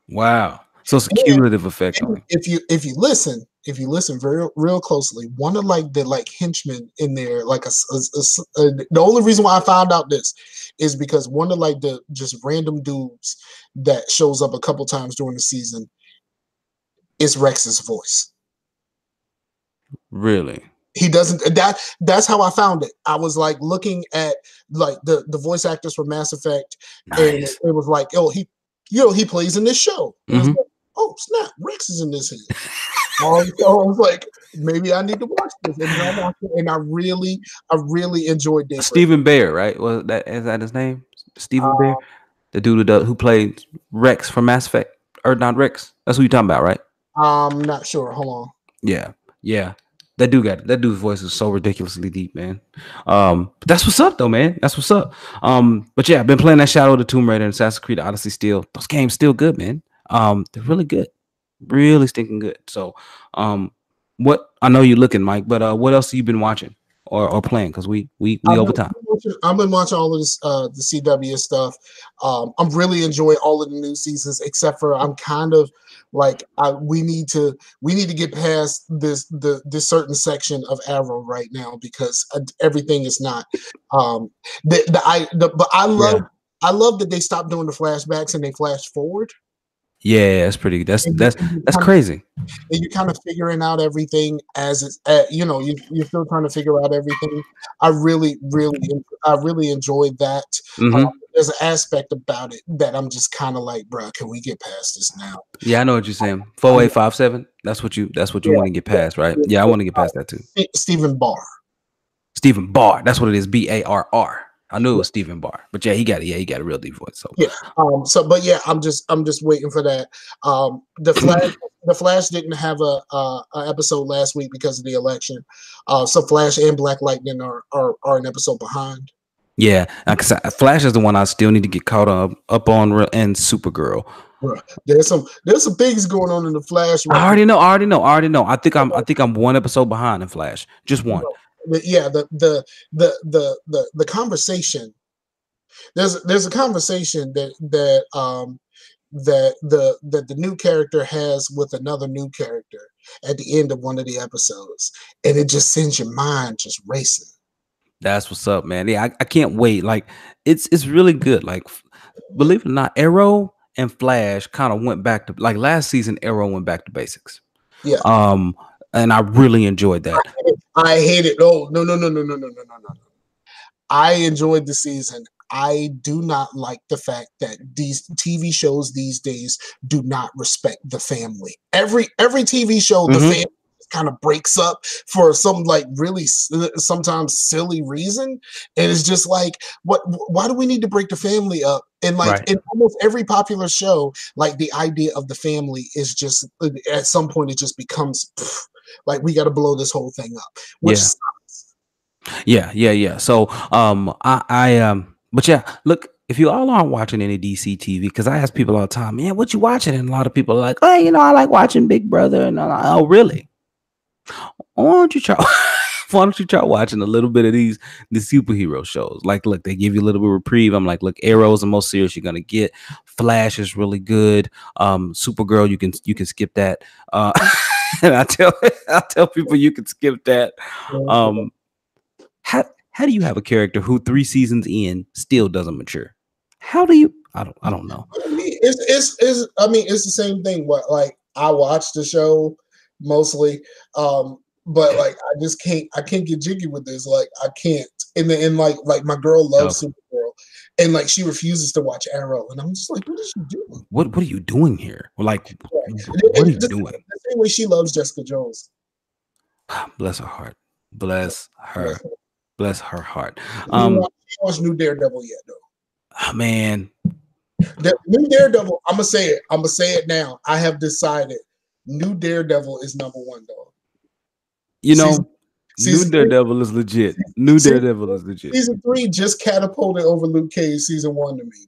Wow. So it's a cumulative effect on him. If you listen very real closely, one of the henchmen in there, the only reason why I found out this is because one of the just random dudes that shows up a couple times during the season is Rex's voice. Really? He doesn't. That's how I found it. I was like looking at the voice actors for Mass Effect, and it was like, oh, he plays in this show. I was like, oh snap, Rex is in this here. So I was like, maybe I need to watch this, and I really enjoyed this. Stephen Bear, right? Is that his name? Stephen Bear, the dude who played Rex from Mass Effect, or not Rex? That's who you're talking about, right? I'm not sure. Hold on. Yeah. That dude's voice is so ridiculously deep, man. But that's what's up, though, man. That's what's up. But yeah, I've been playing that Shadow of the Tomb Raider and Assassin's Creed Odyssey still. Those games still good, man. They're really good, really stinking good. So, what I know you're looking, Mike, but what else have you been watching or playing? Because we over time. I've been watching all of this the CW stuff. I'm really enjoying all of the new seasons, except for I'm kind of like we need to get past this certain section of Arrow right now, because everything is not. But I love that they stopped doing the flashbacks and they flash forward. Yeah, that's pretty. That's crazy. And you're kind of figuring out everything as it's, you're still trying to figure out everything. I really enjoyed that. There's an aspect about it that I'm just kind of like, bro, can we get past this now? Yeah, I know what you're saying. 4857. That's what you want to get past, right? Yeah, I want to get past that too. Stephen Barr. That's what it is. Barr. I knew it was Stephen Barr, but yeah, he got a real deep voice. So yeah, but yeah, I'm just waiting for that. The Flash didn't have a episode last week because of the election. So Flash and Black Lightning are an episode behind. Yeah, because Flash is the one I still need to get caught up on, and Supergirl. There's some things going on in the Flash. Right, I already know. I think I'm one episode behind in Flash, just one. Yeah, the conversation. There's a conversation that the new character has with another new character at the end of one of the episodes, and it just sends your mind just racing. That's what's up, man. Yeah, I can't wait. Like, it's really good. Like, believe it or not, Arrow and Flash kind of went back to, like, last season. Arrow went back to basics. Yeah. and I really enjoyed that. I hate it. Oh, no, no, no, no, no, no, no, no, no. I enjoyed the season. I do not like the fact that these TV shows these days do not respect the family. Every TV show, the family kind of breaks up for some like really sometimes silly reason, and it's just like, what? Why do we need to break the family up? And like Right. in almost every popular show, like the idea of the family is just at some point it just becomes like we got to blow this whole thing up, which Yeah. Yeah. So, but yeah, look, if you all aren't watching any DC TV, because I ask people all the time, man, what you watching? And a lot of people are like, oh, I like watching Big Brother. And I'm like, oh, really? Why don't you try? Why don't you try watching a little bit of the superhero shows? Like, look, they give you a little bit of reprieve. I'm like, look, Arrow is the most serious you're gonna get. Flash is really good. Supergirl, you can skip that. And I tell people you can skip that. How do you have a character who 3 seasons in still doesn't mature? How do you? I don't know. It's the same thing. What, like, I watch the show mostly, but like I can't get jiggy with this. Like I can't. And like my girl loves Supergirl, and like she refuses to watch Arrow, and I'm just like, what is she doing? What are you doing here? Like, what are you doing? The same way she loves Jessica Jones. Bless her heart. Bless her. Bless her heart. You watch New Daredevil yet, though? Oh, man. The New Daredevil, I'm gonna say it. I'm gonna say it now. I have decided New Daredevil is number 1, dog. You know, New Daredevil is legit. New Daredevil is legit. Season 3 just catapulted over Luke Cage season 1 to me,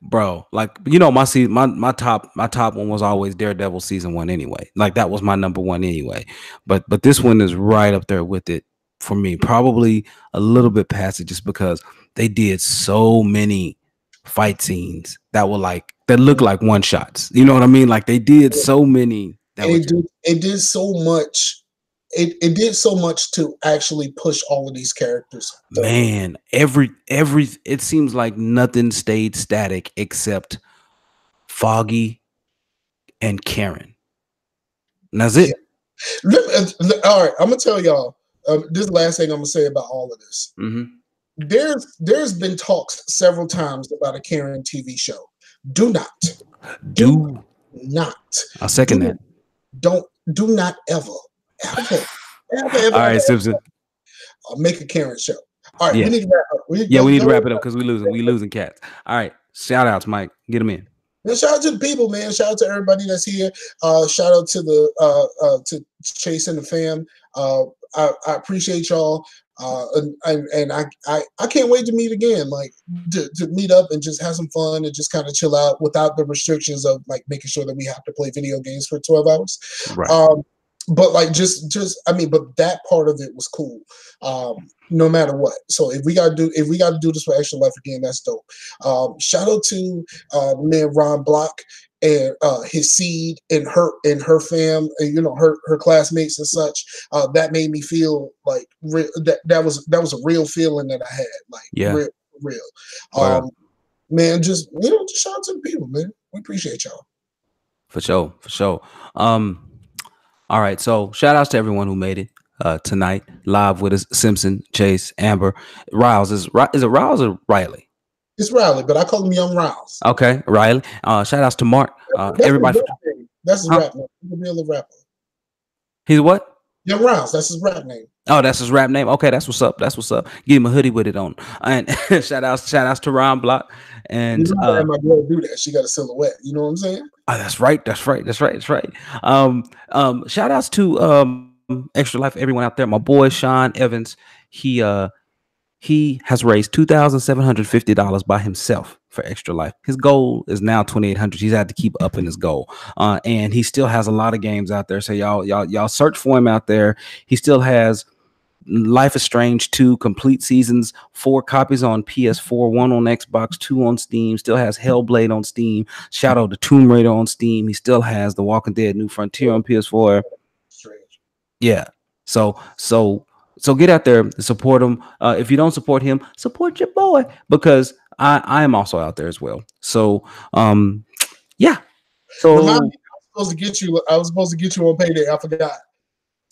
bro. Like, my top one was always Daredevil season 1 anyway. Like that was my number 1 anyway. But this one is right up there with it for me. Probably a little bit past it, just because they did so many fight scenes that look like one shots. You know what I mean? Like they did so many. It did so much. It did so much to actually push all of these characters. Man, it seems like nothing stayed static except Foggy and Karen. And that's it. All right, I'm gonna tell y'all. This is the last thing I'm gonna say about all of this. There's been talks several times about a Karen TV show. Do not. I'll second that. Do not ever. All right, Simpson. Make a Karen show. All right, yeah. We need to wrap up. We need to wrap it up because we losing cats. All right, shout outs, Mike. Get them in. And shout out to the people, man. Shout out to everybody that's here. Shout out to the to Chase and the fam. I appreciate y'all. And I can't wait to meet again, like to meet up and just have some fun and just kind of chill out without the restrictions of like making sure that we have to play video games for 12 hours. Right. But like but that part of it was cool. No matter what. So if we gotta do this for Extra Life again, that's dope. Shout out to man Ron Block and his seed and her fam, and her classmates and such. That made me feel like that was a real feeling that I had. Like real. Man, just shout out to the people, man. We appreciate y'all. For sure. All right, so shout outs to everyone who made it tonight live with us. Simpson, Chase, Amber, Riles. Is it Riles or Riley? It's Riley, but I call him Young Riles. Okay, Riley. Shout outs to Mark. Everybody. That's his rap name. He's a real rapper. He's what? Young Riles. That's his rap name. Oh, that's his rap name. Okay, that's what's up. Give him a hoodie with it on. And shout outs to Ron Block. And my girl do that. She got a silhouette. You know what I'm saying? Oh, that's right. Shout outs to Extra Life, everyone out there. My boy Sean Evans, he has raised $2,750 by himself for Extra Life. His goal is now $2,800. He's had to keep upping his goal, and he still has a lot of games out there. So y'all search for him out there. He still has Life is Strange 2 complete seasons, 4 copies on PS4, 1 on Xbox, 2 on Steam. Still has Hellblade on Steam, Shadow of the Tomb Raider on Steam. He still has The Walking Dead New Frontier on PS4. Strange. Yeah. So get out there and support him. If you don't support him, support your boy, because I am also out there as well. So yeah. So I was supposed to get you on payday. I forgot.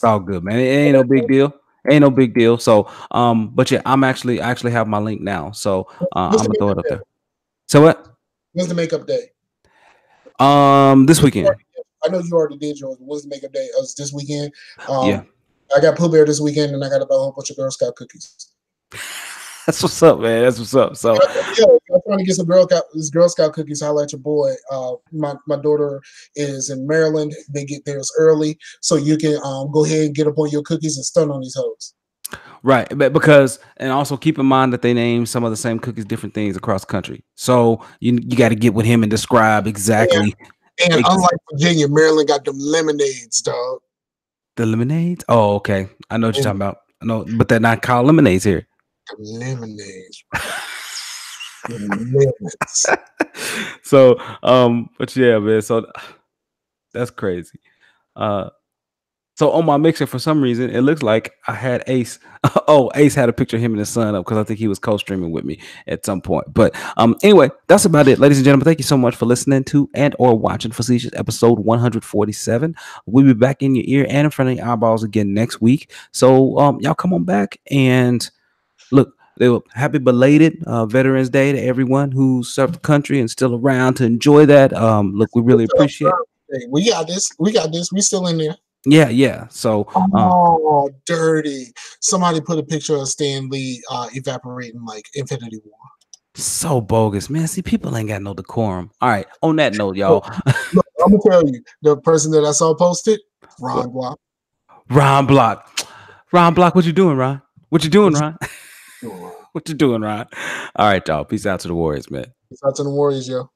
all good, man. It ain't no big deal. Ain't no big deal. So, but yeah, I actually have my link now. So, What's I'm the gonna throw makeup it up day? there. So what? When's the makeup day? This weekend. I know you already did yours. What's the makeup day? Us this weekend. Yeah, I got Pooh Bear this weekend, and I got about a whole bunch of Girl Scout cookies. that's what's up, man. That's what's up. So, Yeah, I'm trying to get some Girl Scout cookies. Holla at your boy. My daughter is in Maryland. They get theirs early, so you can go ahead and get up on your cookies and stun on these hoes. right, but because and also keep in mind that they name some of the same cookies different things across the country. So you got to get with him and describe exactly And ex- unlike Virginia, Maryland got them lemonades, dog. the lemonades. Oh, okay. I know what you're And talking about. I know, but they're not called lemonades here. lemonades, lemons. So, but yeah, man. So that's crazy. Uh, so on my mixer, for some reason, it looks like I had Ace. Oh, Ace had a picture of him and his son up because I think he was co-streaming with me at some point. But anyway, that's about it, ladies and gentlemen. Thank you so much for listening to and or watching Facetious episode 147. We'll be back in your ear and in front of your eyeballs again next week. So y'all come on back and look. They were happy belated Veterans Day to everyone who served the country and still around to enjoy that. Look, we really appreciate. Hey, we got this. We got this. We still in there. Yeah, yeah. So, Oh, dirty. Somebody put a picture of Stan Lee evaporating like Infinity War. so bogus, man. See, people ain't got no decorum. All right. On that note, y'all. Look, I'm gonna tell you, the person that I saw posted, What? Ron Block. Ron Block. Ron Block, what you doing, Ron? What you doing, Ron? Doing, Ron? What you doing, Ron? All right, y'all. Peace out to the Warriors, man. Shout out to the Warriors, yo.